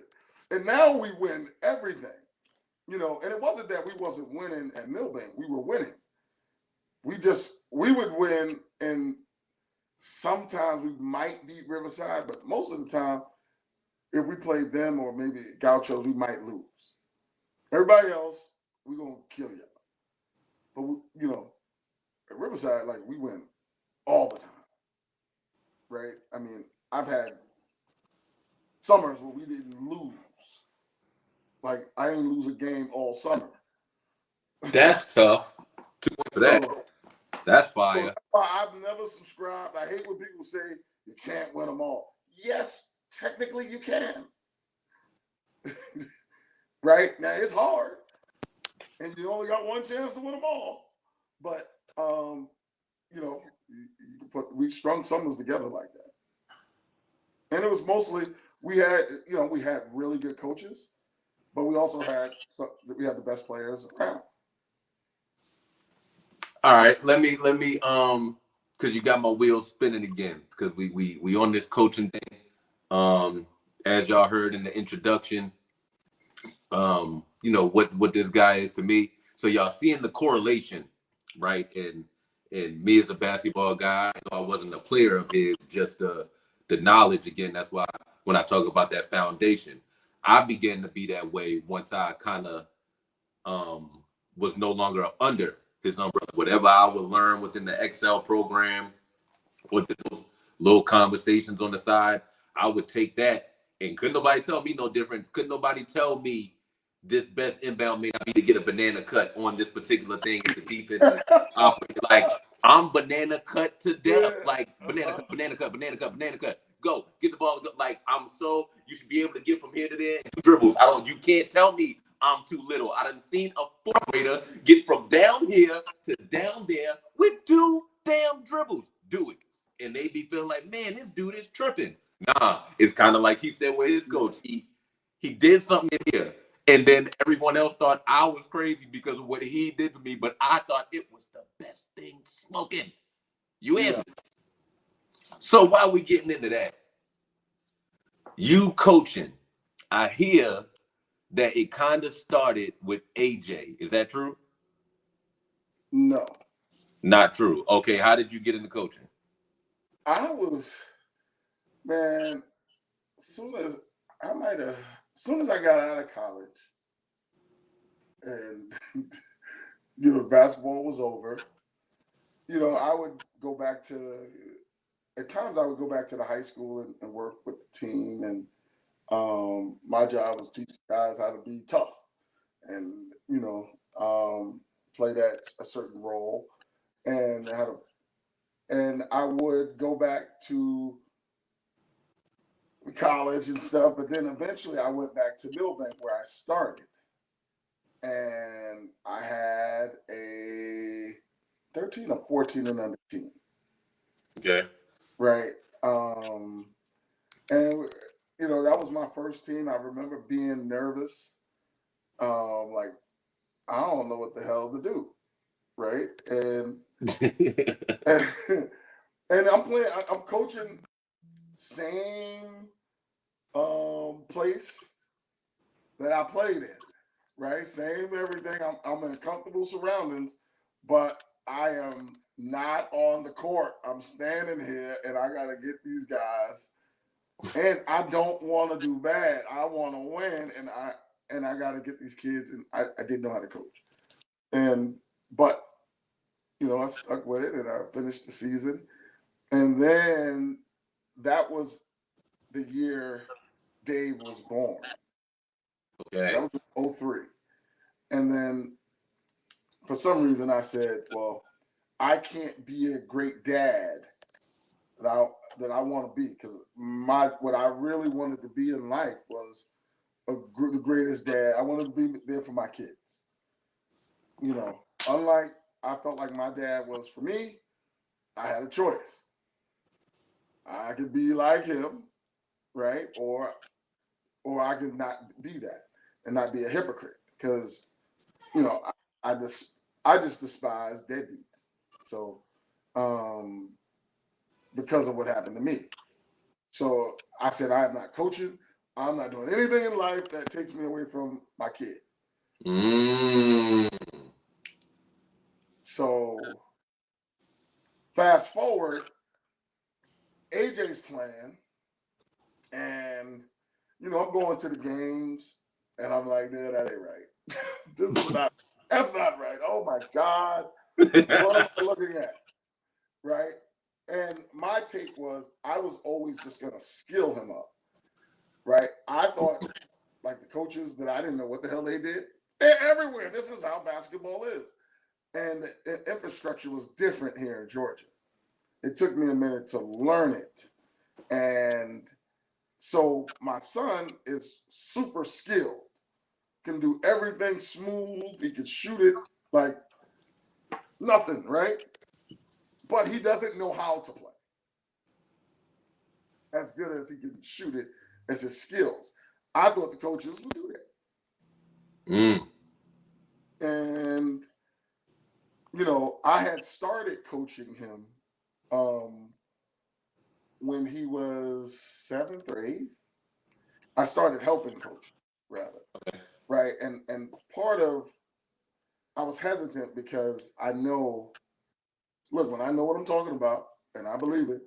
B: And now we win everything. And it wasn't that we wasn't winning at Millbank. We were winning. We would win, and sometimes we might beat Riverside, but most of the time, if we played them or maybe Gauchos, we might lose. Everybody else, we're going to kill you. But, at Riverside, like, we win all the time. Right? I mean, I've had summers where we didn't lose. Like, I didn't lose a game all summer.
A: That's tough. 2 points for that. That's fire.
B: I've never subscribed. I hate when people say you can't win them all. Yes, technically you can. Right? Now, it's hard. And you only got one chance to win them all. But, we strung summers together like that. And it was mostly, we had really good coaches, but we also had the best players around.
A: All right, let me because you got my wheels spinning again, because we on this coaching thing. As y'all heard in the introduction, what this guy is to me. So y'all seeing the correlation, right? And me as a basketball guy, I wasn't a player of his, just the knowledge. Again, that's why when I talk about that foundation, I began to be that way once I kind of was no longer under his umbrella. Whatever I would learn within the Excel program, with those little conversations on the side, I would take that, and couldn't nobody tell me no different. Couldn't nobody tell me this best inbound may not be to get a banana cut on this particular thing if the defense is operating. Like, I'm banana cut to death. Like, banana cut, banana cut, banana cut, banana cut. Go, get the ball. Go. Like, you should be able to get from here to there in 2 dribbles. You can't tell me I'm too little. I done seen a 4th grader get from down here to down there with 2 damn dribbles. Do it. And they be feeling like, man, this dude is tripping. Nah, it's kind of like he said with his coach. He did something in here. And then everyone else thought I was crazy because of what he did to me, but I thought it was the best thing smoking. You in? Yeah. So while we getting into that, you coaching, I hear that it kind of started with AJ. Is that true?
B: No.
A: Not true. Okay, how did you get into coaching?
B: Man, as soon as I got out of college and basketball was over, I would go back to, at times I would go back to the high school and work with the team, and my job was teaching guys how to be tough and play that a certain role, and I would go back to college and stuff, but then eventually I went back to Millbank where I started, and I had a 13 or 14 and under team.
A: Okay.
B: Right. And that was my first team. I remember being nervous. Like, I don't know what the hell to do. Right. And I'm coaching same place that I played in, right? Same everything. I'm in comfortable surroundings, but I am not on the court. I'm standing here and I got to get these guys, and I don't want to do bad. I want to win, and I got to get these kids, and I didn't know how to coach. But I stuck with it, and I finished the season. And then that was the year Dave was born.
A: Okay.
B: That was 2003. And then for some reason I said, well, I can't be a great dad that I want to be, because what I really wanted to be in life was the greatest dad. I wanted to be there for my kids. Unlike I felt like my dad was for me, I had a choice. I could be like him, right? Or or I could not be that and not be a hypocrite because, you know, I just despise deadbeats. So, because of what happened to me. So I said, I am not coaching. I'm not doing anything in life that takes me away from my kid. So fast forward, AJ's playing, and you know, I'm going to the games, and I'm like, yeah, that ain't right. That's not right. Oh my God. What am I looking at? Right? And my take was I was always just gonna skill him up. Right? I thought like the coaches that I didn't know what the hell they did. They're everywhere. This is how basketball is. And the infrastructure was different here in Georgia. It took me a minute to learn it. And so my son is super skilled, can do everything smooth. He can shoot it like nothing, right? But he doesn't know how to play as good as he can shoot it as his skills. I thought the coaches would do that. And, you know, I had started coaching him when he was 7th or 8th. I started helping coach, rather.
A: Okay.
B: Right. And part of, I was hesitant because I know, look, when I know what I'm talking about and I believe it,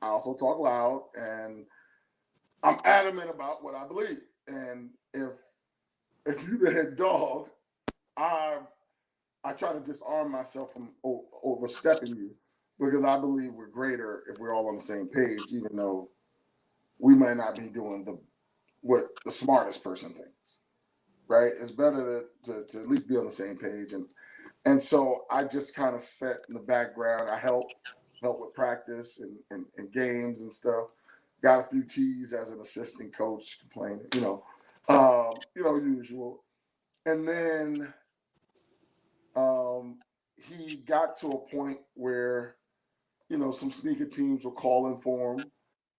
B: I also talk loud and I'm adamant about what I believe. And if you're the head dog, I try to disarm myself from overstepping you because I believe we're greater if we're all on the same page, even though we might not be doing what the smartest person thinks. Right? It's better to at least be on the same page. And so I just kind of sat in the background. I help with practice and games and stuff. Got a few T's as an assistant coach, complaining, usual. And then he got to a point where, some sneaker teams were calling for him.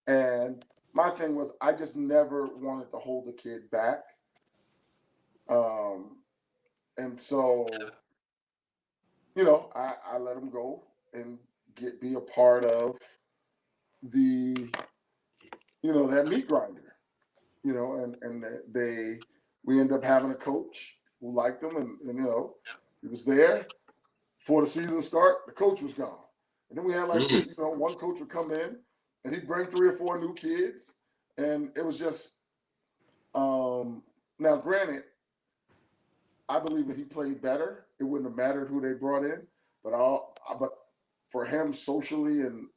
B: And my thing was, I just never wanted to hold the kid back. And so, I let him go and be a part of that meat grinder, and we ended up having a coach who liked him and he was there before the season start. The coach was gone. And then we had one coach would come in and he'd bring 3 or 4 new kids. And it was just, now granted, I believe if he played better, it wouldn't have mattered who they brought in. But for him socially and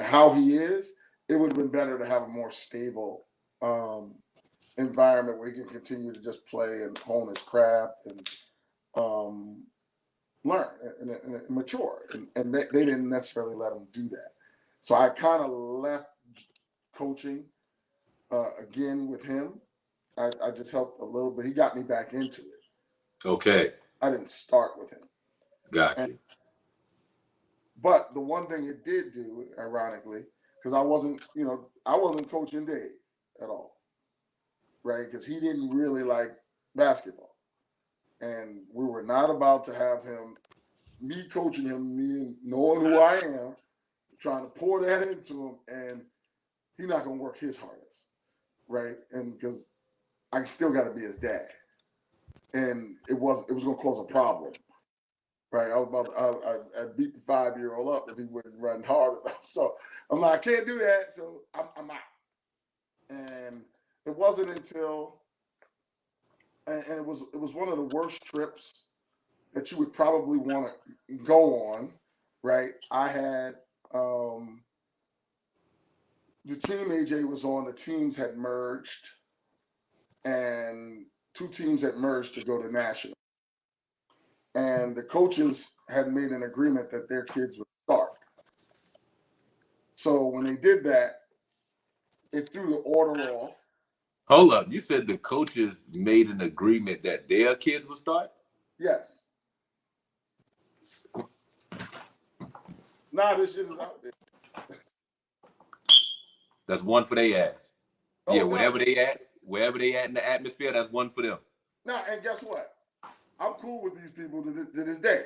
B: how he is, it would have been better to have a more stable environment where he can continue to just play and hone his craft and learn and mature. And they didn't necessarily let him do that. So I kind of left coaching again with him. I just helped a little bit. He got me back into it.
A: Okay.
B: I didn't start with him.
A: Gotcha.
B: But the one thing it did do, ironically, because I wasn't coaching Dave at all, right? Because he didn't really like basketball. And we were not about to have me coaching him, me knowing who I am, trying to pour that into him, and he's not going to work his hardest, right? And because I still got to be his dad. And it was going to cause a problem. Right, I beat the 5-year-old up if he wouldn't run hard enough. So I'm like, I can't do that. So I'm out. And it wasn't until, and it was one of the worst trips that you would probably want to go on. Right, I had the team AJ was on. The teams had merged, and 2 teams had merged to go to national. And the coaches had made an agreement that their kids would start. So when they did that, it threw the order off.
A: Hold up. You said the coaches made an agreement that their kids would start?
B: Yes. Nah, this shit is out there.
A: That's one for their ass. Yeah,
B: Oh, no.
A: wherever they at in the atmosphere, that's one for them.
B: Now, and guess what? I'm cool with these people to this day,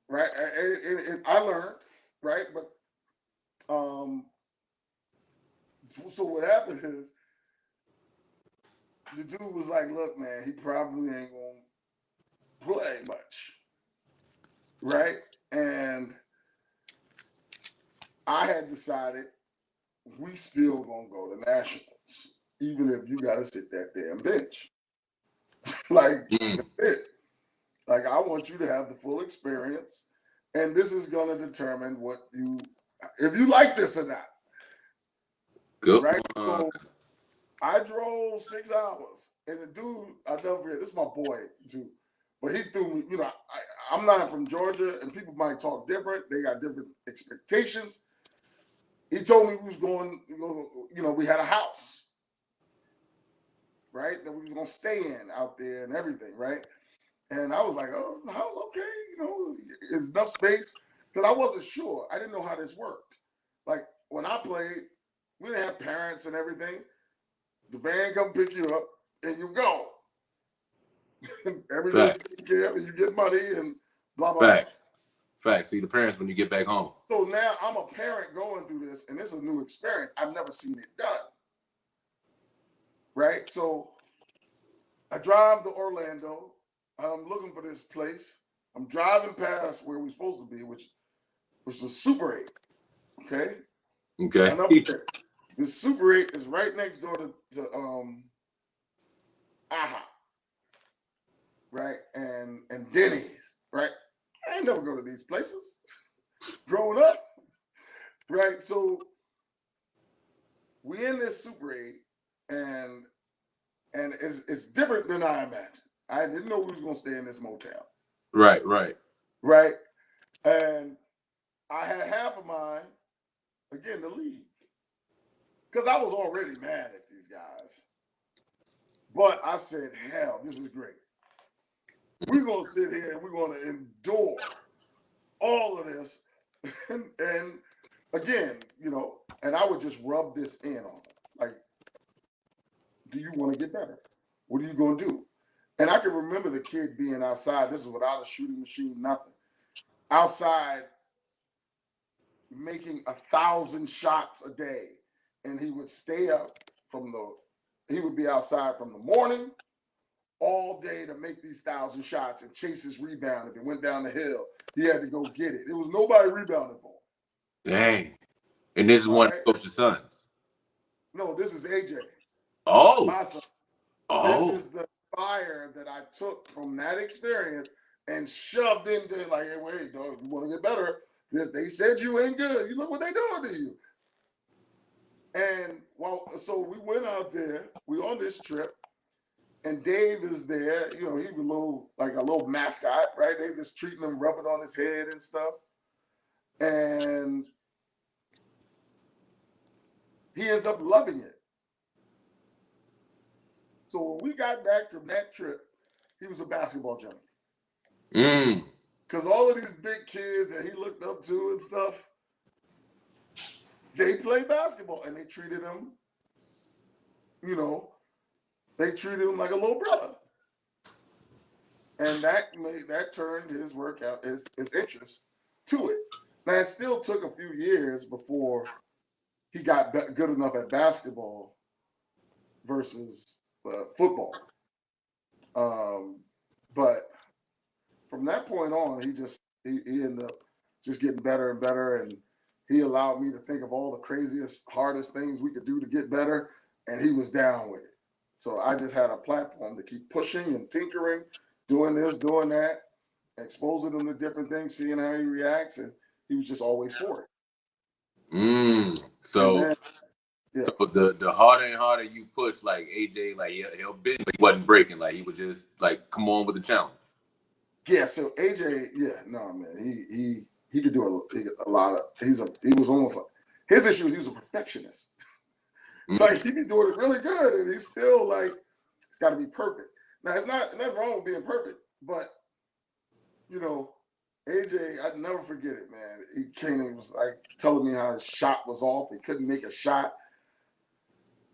B: right? I learned, right? But so what happened is the dude was like, "Look, man, he probably ain't gonna play much, right?" And I had decided we still gonna go to nationals, even if you gotta sit that damn bench. Like that's it. Like I want you to have the full experience, and this is gonna determine if you like this or not.
A: Good.
B: Right? So I drove 6 hours, and the dude, I never forget, this is my boy too, but he threw me, I'm not from Georgia, and people might talk different. They got different expectations. He told me we was going, we had a house, right, that we was going to stay in out there and everything, right? And I was like, oh, the house, okay, it's enough space, because I wasn't sure. I didn't know how this worked. Like, when I played, we didn't have parents and everything. The van come pick you up, and you go. Everything's taken care of, and you get money, and blah, blah, blah.
A: Facts. See the parents when you get back home.
B: So now I'm a parent going through this, and this is a new experience. I've never seen it done. Right? So I drive to Orlando. I'm looking for this place. I'm driving past where we're supposed to be, which is Super 8. Okay?
A: Okay.
B: And up there. The Super 8 is right next door to AHA. Right? And Denny's. Right? I ain't never go to these places growing up. Right? So we in this Super 8, and it's different than I imagined. I didn't know we was gonna stay in this motel.
A: Right.
B: And I had half of mine, again, to leave. Because I was already mad at these guys. But I said, hell, this is great. We're gonna sit here and we're gonna endure all of this. and again, and I would just rub this in on them. Like, do you want to get better? What are you gonna do? And I can remember the kid being outside. This is without a shooting machine, nothing. Outside making 1,000 shots a day. And he would stay up he would be outside from the morning all day to make these 1,000 shots and chase his rebound. If it went down the hill, he had to go get it. There was nobody rebounding for him.
A: Dang. And this is one of Coach's sons.
B: No, this is AJ.
A: Oh.
B: My son.
A: Oh.
B: This is the fire that I took from that experience and shoved into like, hey, wait, dog, you want to get better? They said you ain't good. You look what they doing to you. And so we went out there. We on this trip, and Dave is there. He was a little mascot, right? They just treating him, rubbing on his head and stuff. And he ends up loving it. So when we got back from that trip, he was a basketball junkie. Because all of these big kids that he looked up to and stuff, they play basketball, and they treated him, they treated him like a little brother. And that turned his work out, his interest to it. Now, it still took a few years before he got good enough at basketball versus football. But from that point on, he ended up just getting better and better, and he allowed me to think of all the craziest, hardest things we could do to get better, and he was down with it. So I just had a platform to keep pushing and tinkering, doing this, doing that, exposing him to different things, seeing how he reacts, and he was just always for it.
A: So the harder and harder you push, like AJ, like he'll bend, but he wasn't breaking. Like he would just like come on with the challenge.
B: Yeah. So AJ, man, he could do a lot of. He was almost like his issue was he was a perfectionist. Like he be doing it really good, and he's still like it's got to be perfect. Now it's nothing wrong with being perfect, but AJ, I'd never forget it, man. He came and was like telling me how his shot was off. He couldn't make a shot.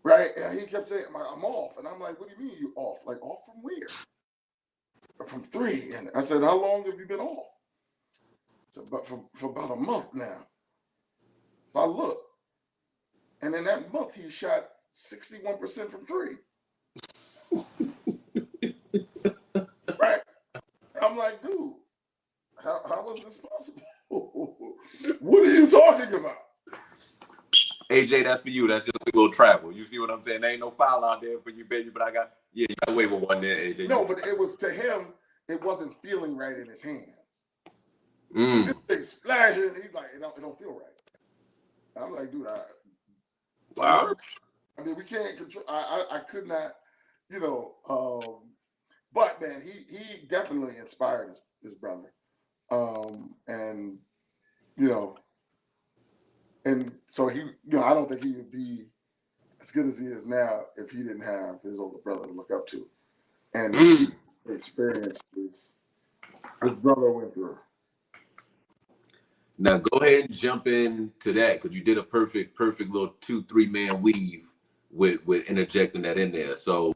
B: right? And he kept saying, I'm off. And I'm like, what do you mean you off? Like, off from where? From 3. And I said, how long have you been off? So, but for about a month now. So I look. And in that month, he shot 61% from 3. Right? I'm like, dude, how is this possible? What are you talking about?
A: AJ, that's for you. That's just a little travel. You see what I'm saying? There ain't no foul out there for you, baby. But you got away with one there, AJ.
B: No, but it was to him, it wasn't feeling right in his hands. This thing splashing, he's like, it don't feel right. I'm like, dude,
A: wow.
B: I mean, we can't control. I could not, but man, he definitely inspired his brother, and and so he, I don't think he would be as good as he is now if he didn't have his older brother to look up to, and see the experience his brother went through.
A: Now go ahead and jump into that, because you did a perfect little 2-3 man weave with interjecting that in there. So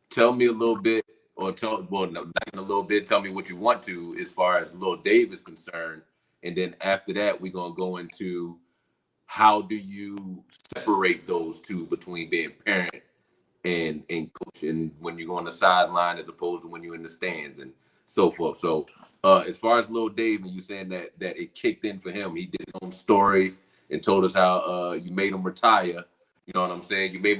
A: tell me a little bit, or not even a little bit, tell me what you want to as far as Lil Dave is concerned. And then after that, we're going to go into how do you separate those two between being parent and coach, and when you go on the sideline as opposed to when you're in the stands and so forth. So as far as Lil Dave, and you saying that it kicked in for him, he did his own story and told us how you made him retire. You know what I'm saying? You made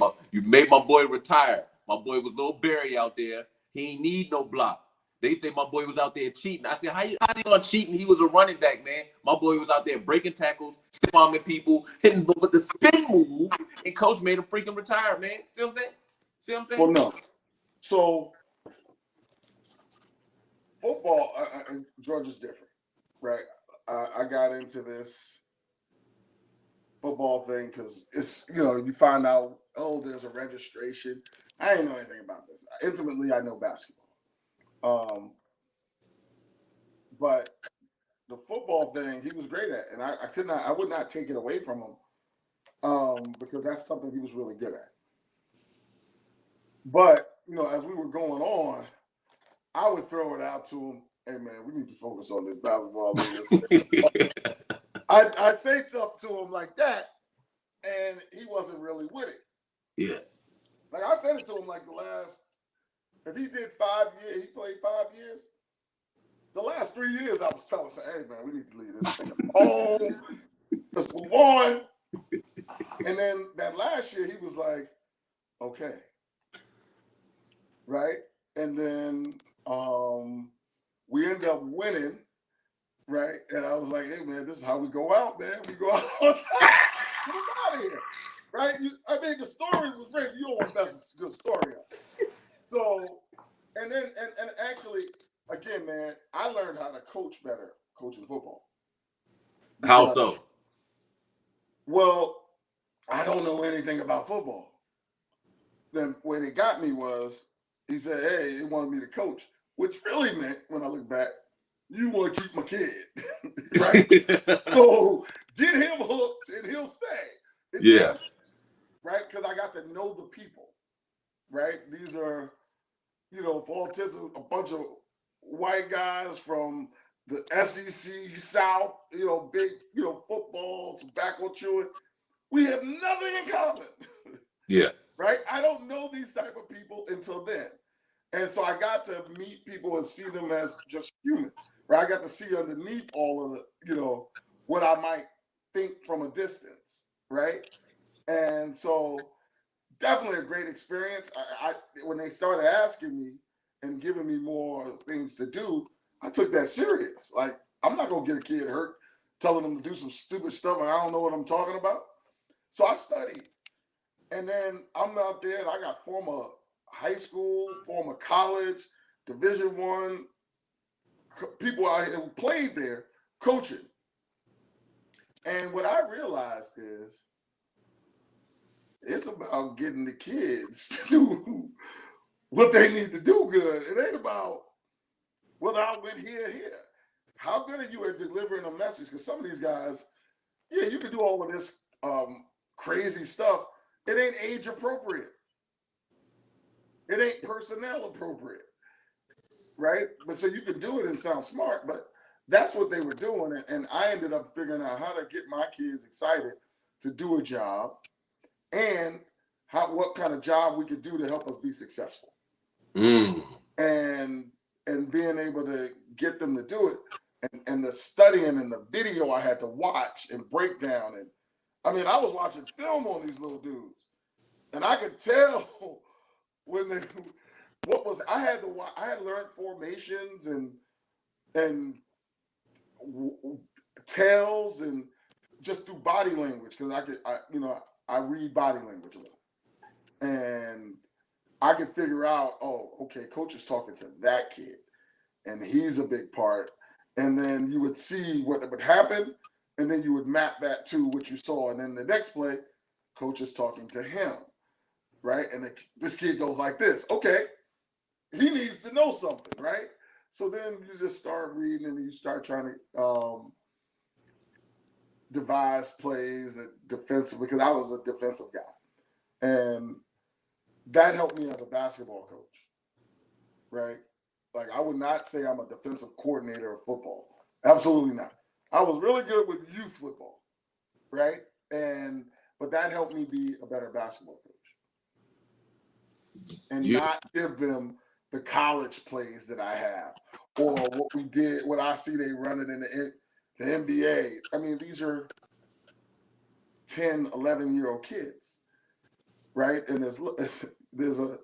A: my boy retire. My boy was Lil Barry out there. He ain't need no block. They say my boy was out there cheating. I said, how you gonna cheat? And he was a running back, man. My boy was out there breaking tackles, stiff-arming people, hitting them with the spin move, and coach made him freaking retire, man. See what I'm saying? See what I'm saying?
B: Well, no. So football, Georgia's different, right? I got into this football thing because it's, you find out, there's a registration. I didn't know anything about this. Intimately, I know basketball. But the football thing, he was great at, and I would not take it away from him, because that's something he was really good at. But, as we were going on, I would throw it out to him. Hey, man, we need to focus on this basketball. I'd say stuff to him like that, and he wasn't really with it.
A: Yeah.
B: Like, I said it to him like if he did 5 years, he played 5 years. The last 3 years, I was telling him, hey, man, we need to leave this thing alone. Let's move on. And then that last year, he was like, okay. Right? And then we end up winning, right? And I was like, hey, man, this is how we go out, man. We go out on top. Get him out of here, right? The story was great. You don't want to mess a good story up. So, and actually, again, man, I learned how to coach better coaching football.
A: How so?
B: Well, I don't know anything about football. Then where they got me was, he said, hey, he wanted me to coach, which really meant, when I look back, you want to keep my kid, right? So get him hooked and he'll stay. Right? Because I got to know the people, right? These are, for autism, a bunch of white guys from the SEC South, big, football, tobacco chewing. We have nothing in common.
A: Yeah.
B: Right? I don't know these type of people until then. And so I got to meet people and see them as just human. Right? I got to see underneath all of the, what I might think from a distance. Right? And so definitely a great experience. When they started asking me and giving me more things to do, I took that serious. Like, I'm not going to get a kid hurt telling them to do some stupid stuff and I don't know what I'm talking about. So I studied. And then I'm out there and I got former high school, former college, Division I people out here who played there coaching. And what I realized is it's about getting the kids to do what they need to do good. It ain't about whether I went here. How good are you at delivering a message? Because some of these guys, you can do all of this crazy stuff. it ain't age appropriate. It ain't personnel appropriate, right? But so you can do it and sound smart, but that's what they were doing. And I ended up figuring out how to get my kids excited to do a job and what kind of job we could do to help us be successful. And being able to get them to do it, and the studying and the video I had to watch and break down. And I mean, I was watching film on these little dudes, and I could tell when they I had learned formations and tells and just through body language, because I read body language a little, and I could figure out, oh, okay, coach is talking to that kid, and he's a big part. And then you would see what would happen, and then you would map that to what you saw. And then the next play, coach is talking to him, right? And this kid goes like this. Okay, he needs to know something, right? So then you just start reading, and you start trying to devise plays defensively, because I was a defensive guy. And that helped me as a basketball coach, right? Like, I would not say I'm a defensive coordinator of football. Absolutely not. I was really good with youth football, right? But that helped me be a better basketball coach and not give them the college plays that I have, or what I see they running in the NBA. I mean, these are 10, 11-year-old kids, right? And there's a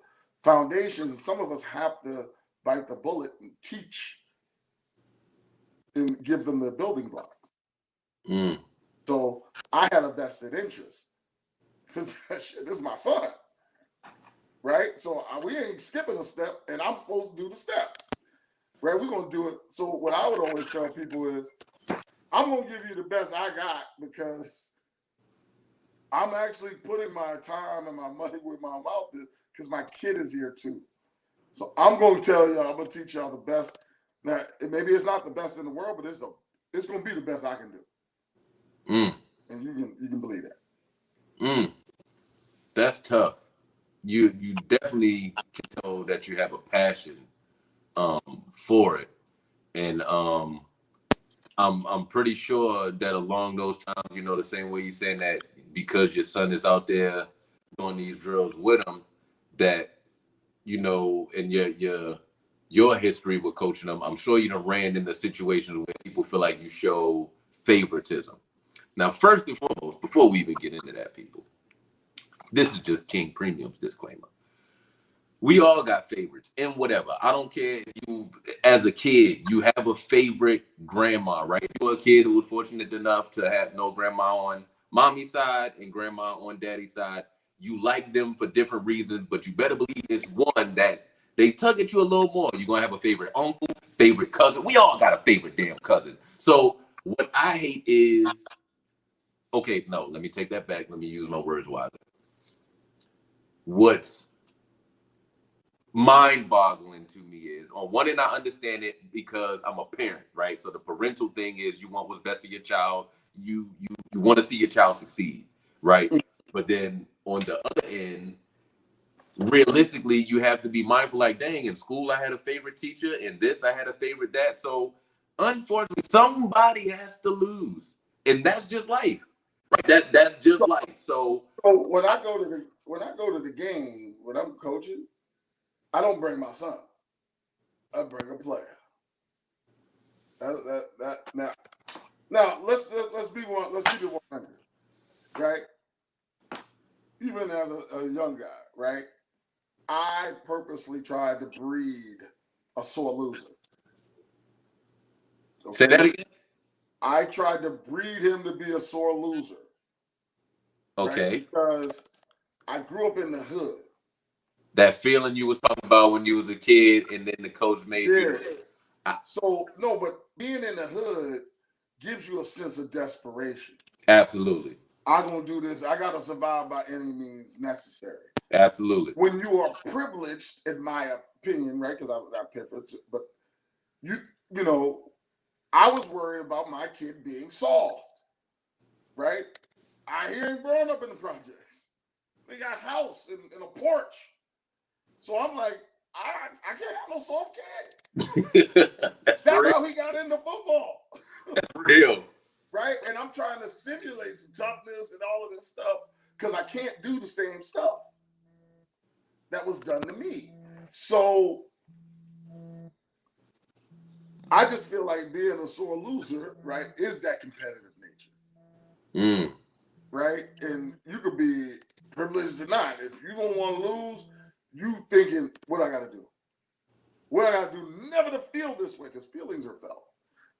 B: foundation. Some of us have to bite the bullet and teach and give them the building blocks. So I had a vested interest, because this is my son, right? So we ain't skipping a step, and I'm supposed to do the steps, right? We're going to do it. So what I would always tell people is, I'm going to give you the best I got, because I'm actually putting my time and my money where my mouth is, because my kid is here too. So I'm going to tell y'all, I'm going to teach y'all the best. Now, maybe it's not the best in the world, but it's going to be the best I can do. And you can believe that.
A: That's tough. You definitely can tell that you have a passion for it. And I'm pretty sure that along those times, the same way you're saying that because your son is out there doing these drills with him, that in your history with coaching them, I'm sure you done ran into situations where people feel like you show favoritism. Now, first and foremost, before we even get into that, people, this is just King Premium's disclaimer. We all got favorites and whatever. I don't care if you, as a kid, you have a favorite grandma, right? If you're a kid who was fortunate enough to have no grandma on mommy's side and grandma on daddy's side. You like them for different reasons, but you better believe it's one that they tug at you a little more. You're going to have a favorite uncle, favorite cousin. We all got a favorite damn cousin. So what I hate is, okay, no, let me take that back. Let me use my words wisely. What's mind-boggling to me is, on one end, I understand it because I'm a parent, right? So the parental thing is you want what's best for your child. You want to see your child succeed, right? But then on the other end, realistically, you have to be mindful, like, dang, in school I had a favorite teacher, in this I had a favorite that. So unfortunately, somebody has to lose. And that's just life. Right? That's just life. So
B: when I go to the game, when I'm coaching, I don't bring my son. I bring a player. Now let's be one. Let's keep it 100, right? Even as a young guy, right? I purposely tried to breed a sore loser.
A: Okay? Say that again.
B: I tried to breed him to be a sore loser.
A: Okay.
B: Right? Because I grew up in the hood.
A: That feeling you was talking about when you was a kid, and then the coach made you.
B: So no, but being in the hood gives you a sense of desperation.
A: Absolutely.
B: I'm gonna do this. I gotta survive by any means necessary.
A: Absolutely.
B: When you are privileged, in my opinion, right? Because I was that privileged, but you know, I was worried about my kid being soft, right? He ain't grown up in the projects. They got a house and a porch. So I'm like, I can't have no soft kid. That's how he got into football.
A: Real.
B: Right? And I'm trying to simulate some toughness and all of this stuff because I can't do the same stuff that was done to me. So I just feel like being a sore loser, right, is that competitive nature. Right? And you could be privileged or not. If you don't want to lose, you thinking, what I got to do? What I got to do never to feel this way, because feelings are felt.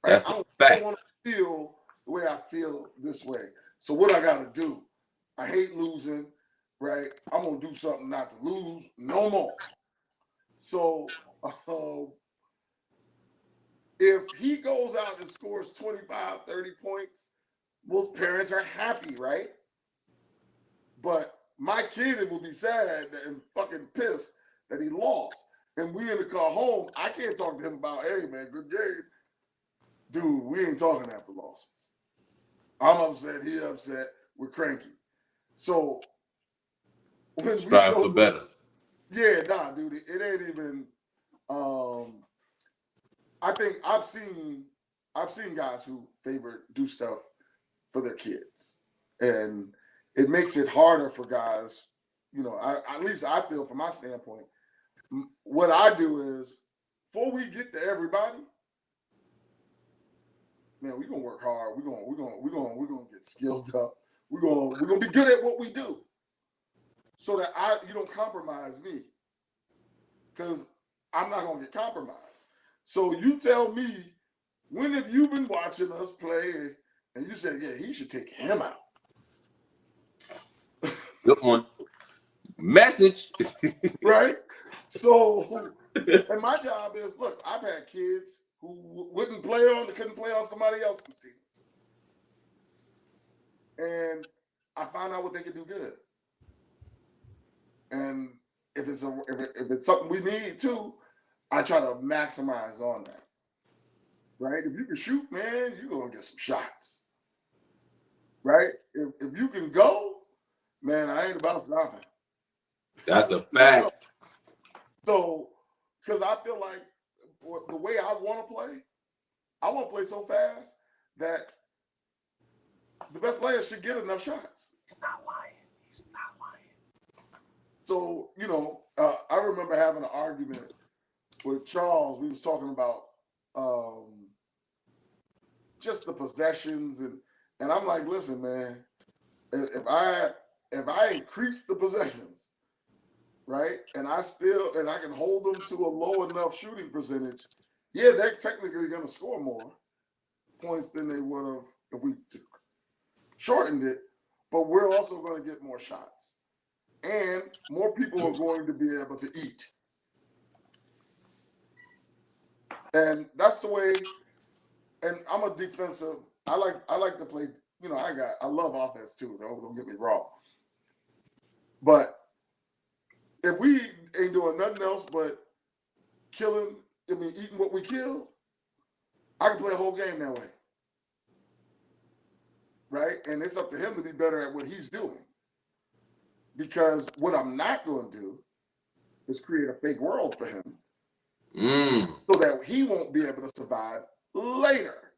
B: Right?
A: That's a fact.
B: I don't want to feel the way I feel this way. So what I got to do? I hate losing, right? I'm going to do something not to lose no more. So if he goes out and scores 25, 30 points, most parents are happy, right? But my kid will be sad and fucking pissed that he lost. And we in the car home, I can't talk to him about, hey, man, good game. Dude, we ain't talking after losses. I'm upset, he upset, we're cranky. So when
A: strive for better.
B: Yeah, nah, dude, it ain't even. I think I've seen guys who do stuff for their kids, and it makes it harder for guys. You know, at least I feel from my standpoint. What I do is, before we get to everybody, man, we're gonna work hard. We're gonna get skilled up. We're gonna be good at what we do, so that you don't compromise me, because I'm not gonna get compromised. So you tell me, when have you been watching us play and you said, yeah, he should take him out?
A: Good one. Message.
B: Right? So, and my job is, look, I've had kids who couldn't play on somebody else's team. And I find out what they can do good. And if it's something we need too, I try to maximize on that. Right? If you can shoot, man, you're gonna get some shots. Right? If you can go, man, I ain't about stopping.
A: That's a fact.
B: So, because I feel like the way I want to play so fast that the best players should get enough shots.
A: He's not lying.
B: So, you know, I remember having an argument with Charles. We was talking about just the possessions, and I'm like, listen, man, if I increase the possessions, right, and I can hold them to a low enough shooting percentage, yeah, they're technically going to score more points than they would have if we shortened it, but we're also going to get more shots, and more people are going to be able to eat. And that's the way. And I'm a defensive. I like to play. You know, I love offense too. Don't get me wrong. But if we ain't doing nothing else but eating what we kill, I can play a whole game that way. Right? And it's up to him to be better at what he's doing. Because what I'm not going to do is create a fake world for him. So that he won't be able to survive later.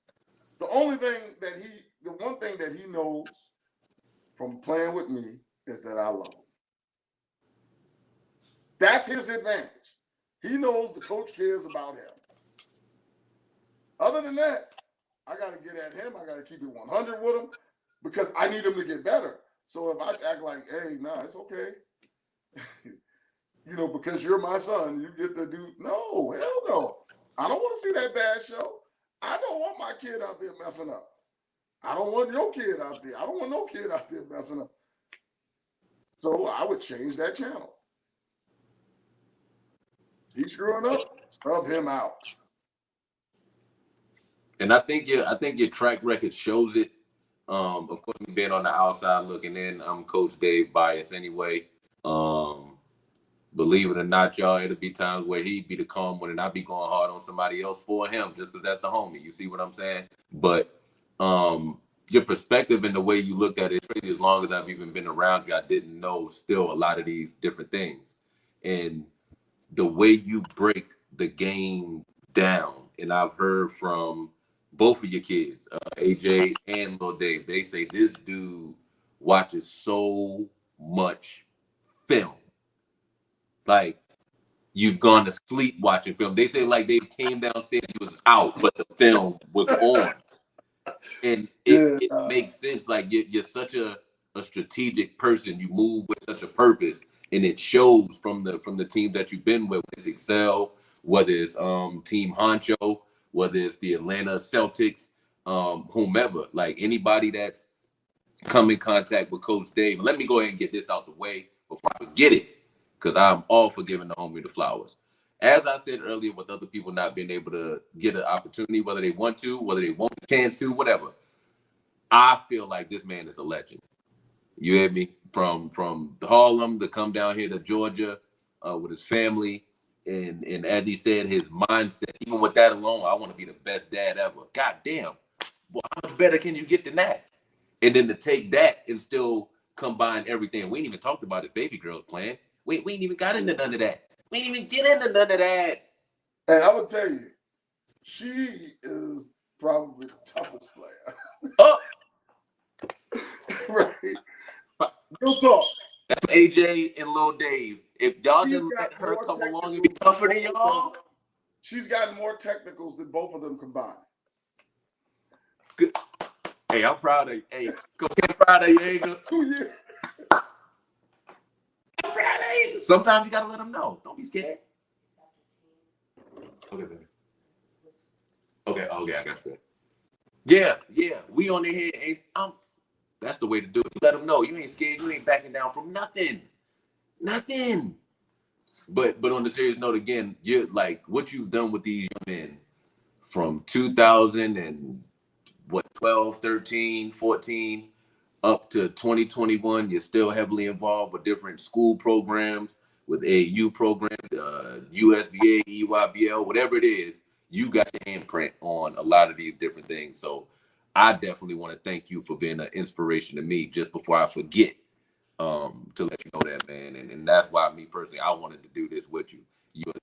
B: The one thing that he knows from playing with me is that I love him. That's his advantage. He knows the coach cares about him. Other than that, I got to get at him. I got to keep it 100 with him because I need him to get better. So if I act like, hey, nah, it's okay. You know, because you're my son, you get to do, no, hell no. I don't want to see that bad show. I don't want my kid out there messing up. I don't want your kid out there. I don't want no kid out there messing up. So I would change that channel. He's screwing up, sub him out.
A: And I think your track record shows it. Of course, being on the outside looking in, I'm Coach Dave biased anyway. Believe it or not, y'all, it'll be times where he'd be the calm one and I'd be going hard on somebody else for him just because that's the homie. You see what I'm saying? But your perspective and the way you looked at it is crazy. As long as I've even been around you, I didn't know still a lot of these different things. And the way you break the game down, and I've heard from both of your kids, AJ and Lil Dave, they say this dude watches so much film. Like, you've gone to sleep watching film. They say like they came downstairs, you was out, but the film was on. And it makes sense. Like you're such a strategic person. You move with such a purpose, and it shows from the team that you've been with. Whether it's Excel, whether it's Team Honcho, whether it's the Atlanta Celtics, whomever. Like anybody that's come in contact with Coach Dave. Let me go ahead and get this out the way before I forget it, because I'm all for giving the homie the flowers. As I said earlier, with other people not being able to get an opportunity, whether they want to, whether they want a chance to, whatever, I feel like this man is a legend. You hear me? From Harlem to come down here to Georgia with his family, and as he said, his mindset. Even with that alone, I want to be the best dad ever. God damn, well, how much better can you get than that? And then to take that and still combine everything. We ain't even talked about his baby girl's plan. We ain't even got into none of that. We ain't even get into none of that.
B: And I would tell you, she is probably the toughest player.
A: Oh,
B: right. Real talk.
A: That's AJ and Lil Dave. If y'all didn't let her come along and be tougher than y'all,
B: she's got more technicals than both of them combined.
A: Good. Hey, I'm proud of you. Hey, I'm proud of you, Angel.
B: 2 years.
A: I'm proud of you. Sometimes you gotta let them know. Don't be scared. Okay, baby. Okay, I got you. Yeah. We on the head. That's the way to do it. You let them know you ain't scared. You ain't backing down from nothing. Nothing. But on the serious note, again, you're like what you've done with these young men from 2000 and 12, 13, 14 up to 2021. You're still heavily involved with different school programs, with AAU programs, USBA, EYBL, whatever it is. You got your handprint on a lot of these different things. So I definitely want to thank you for being an inspiration to me. Just before I forget, to let you know that, man, and that's why me personally, I wanted to do this with you. You're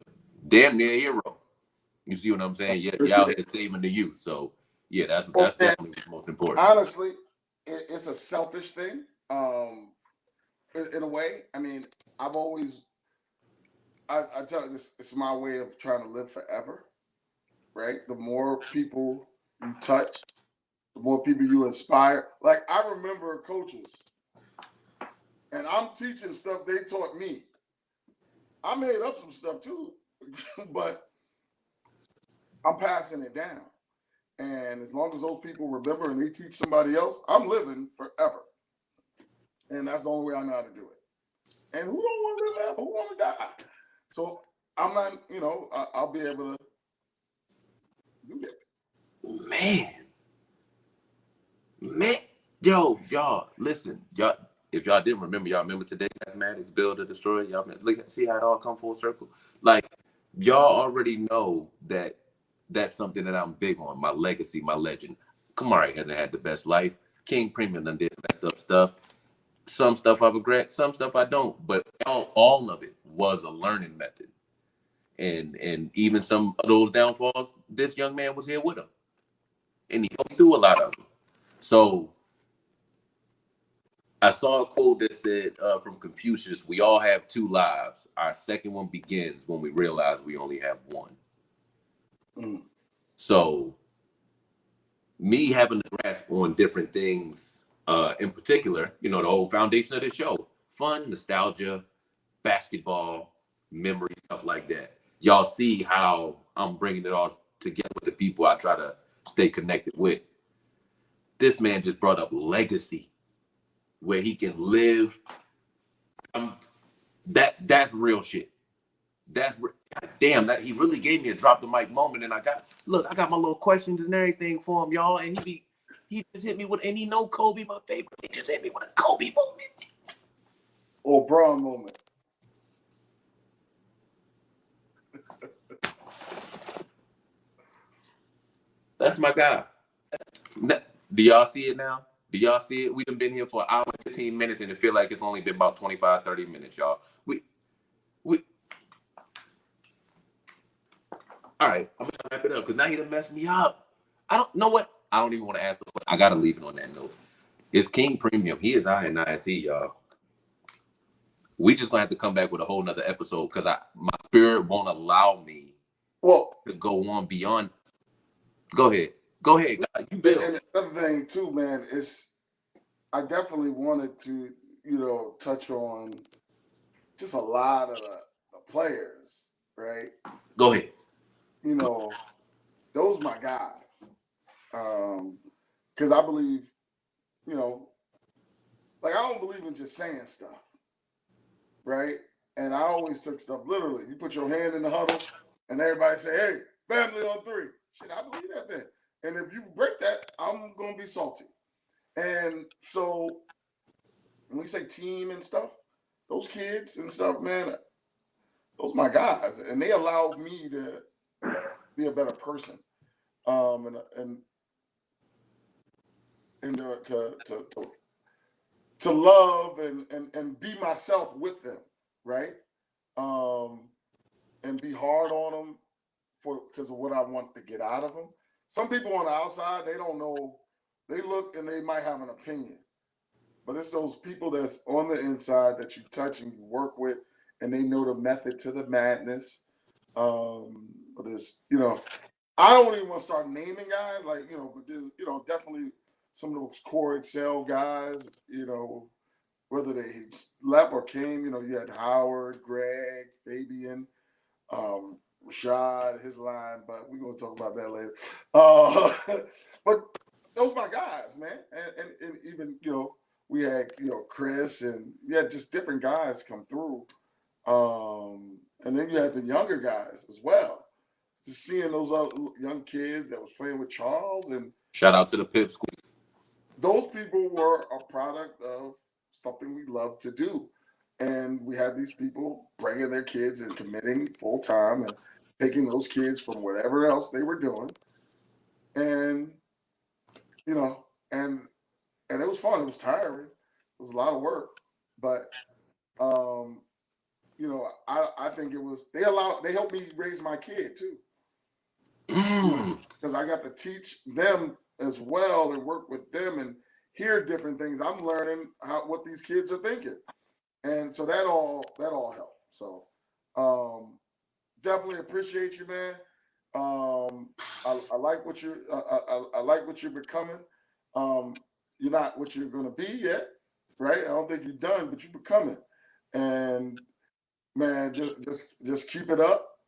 A: damn near a hero. You see what I'm saying? You're out here saving the youth. So yeah, that's definitely what's most important.
B: Honestly, it's a selfish thing. In a way, I mean, I've always, I tell you this, it's my way of trying to live forever. Right? The more people you touch, the more people you inspire. Like I remember coaches, and I'm teaching stuff they taught me. I made up some stuff too, but I'm passing it down. And as long as those people remember and they teach somebody else, I'm living forever. And that's the only way I know how to do it. And who don't want to live forever? Who want to die? So I'm not, I'll be able to do that.
A: Man, yo, y'all, listen, y'all. If y'all didn't remember, y'all remember today, mathematics, build or destroy. Y'all look, see how it all come full circle. Like y'all already know that that's something that I'm big on. My legacy, my legend. Kamari hasn't had the best life. King Premium done did messed up stuff. Some stuff I regret, some stuff I don't. But all of it was a learning method. And even some of those downfalls, this young man was here with him, and he helped through a lot of them. So I saw a quote that said from Confucius, we all have two lives. Our second one begins when we realize we only have one. So me having a grasp on different things, in particular, the whole foundation of this show, fun, nostalgia, basketball, memory, stuff like that. Y'all see how I'm bringing it all together with the people I try to stay connected with. This man just brought up legacy, where he can live. That's real shit. God damn, that he really gave me a drop the mic moment, and I got my little questions and everything for him, y'all, and he just hit me with, and he know Kobe my favorite. He just hit me with a Kobe moment
B: or Braun moment.
A: That's my guy. Do y'all see it now? Do y'all see it? We done been here for an hour and 15 minutes, and it feel like it's only been about 25, 30 minutes, y'all. We all right, I'm gonna wrap it up because now you done messed me up. I don't know what. I don't even want to ask the question. I gotta leave it on that note. It's King Premium. He is I and I is he, y'all. We just gonna have to come back with a whole nother episode because my spirit won't allow me to go on beyond. Go ahead. Go ahead. God, you build.
B: And the other thing too, man, is I definitely wanted to, touch on just a lot of the players, right?
A: Go ahead.
B: Those my guys. Because I believe, like I don't believe in just saying stuff, right? And I always took stuff literally. You put your hand in the huddle and everybody say, hey, family on three. Shit, I believe that then. And if you break that, I'm going to be salty. And so when we say team and stuff, those kids and stuff, man, those my guys. And they allowed me to be a better person. And to love and be myself with them, right? And be hard on them because of what I want to get out of them. Some people on the outside, they don't know. They look and they might have an opinion, but it's those people that's on the inside that you touch and you work with, and they know the method to the madness. But there's, I don't even want to start naming guys like, but there's, definitely some of those core Excel guys, whether they left or came, you had Howard, Greg, Fabian, Rashad, his line, but we're going to talk about that later. But those my guys, man. And even, we had, Chris, and we had just different guys come through. And then you had the younger guys as well. Just seeing those young kids that was playing with Charles, and
A: shout out to the Pip Squeeze.
B: Those people were a product of something we love to do. And we had these people bringing their kids and committing full time and taking those kids from whatever else they were doing. And, and it was fun. It was tiring. It was a lot of work. But, I think it was, they helped me raise my kid too. Because I got to teach them as well and work with them and hear different things. I'm learning what these kids are thinking. And so that all helped. So definitely appreciate you, man. I like what you're I like what you're becoming. You're not what you're gonna be yet, right? I don't think you're done, but you're becoming. And man, just keep it up.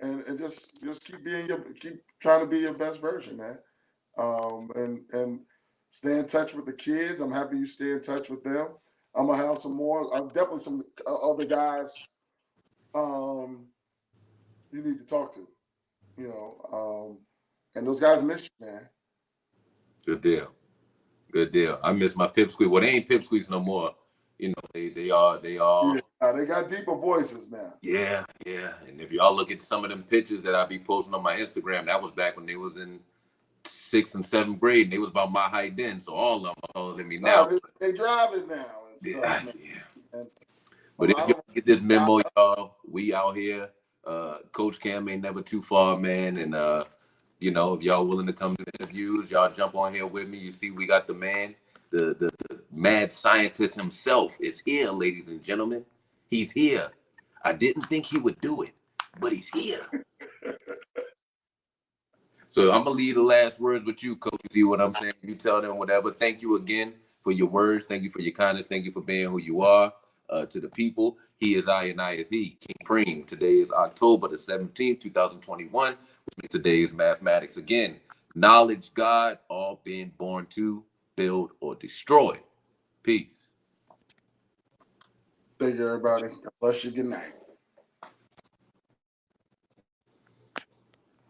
B: And just keep trying to be your best version, man. And stay in touch with the kids. I'm happy you stay in touch with them. I'm gonna have some more. Definitely some other guys. You need to talk to. And those guys miss you, man.
A: Good deal. Good deal. I miss my Pip Squeak. Well, they ain't Pip Squeaks no more. They are.
B: Yeah, they got deeper voices now.
A: Yeah. And if y'all look at some of them pictures that I be posting on my Instagram, that was back when they was in 6th and 7th grade. And they was about my height then, so all of them are older than me now.
B: They driving now and stuff.
A: Yeah. But if y'all get this memo, y'all, we out here. Coach Cam ain't never too far, man. And if y'all willing to come to the interviews, y'all jump on here with me. You see, we got the man, the mad scientist himself is here, ladies and gentlemen. He's here. I didn't think he would do it, but he's here. So I'm gonna leave the last words with you, Coach. You see what I'm saying? You tell them whatever. Thank you again for your words. Thank you for your kindness. Thank you for being who you are. To the people, he is I and I is he, King Preem. Today is October the 17th, 2021. Today is mathematics again. Knowledge, God, all being born to build or destroy. Peace.
B: Thank you, everybody. God bless you. Good night.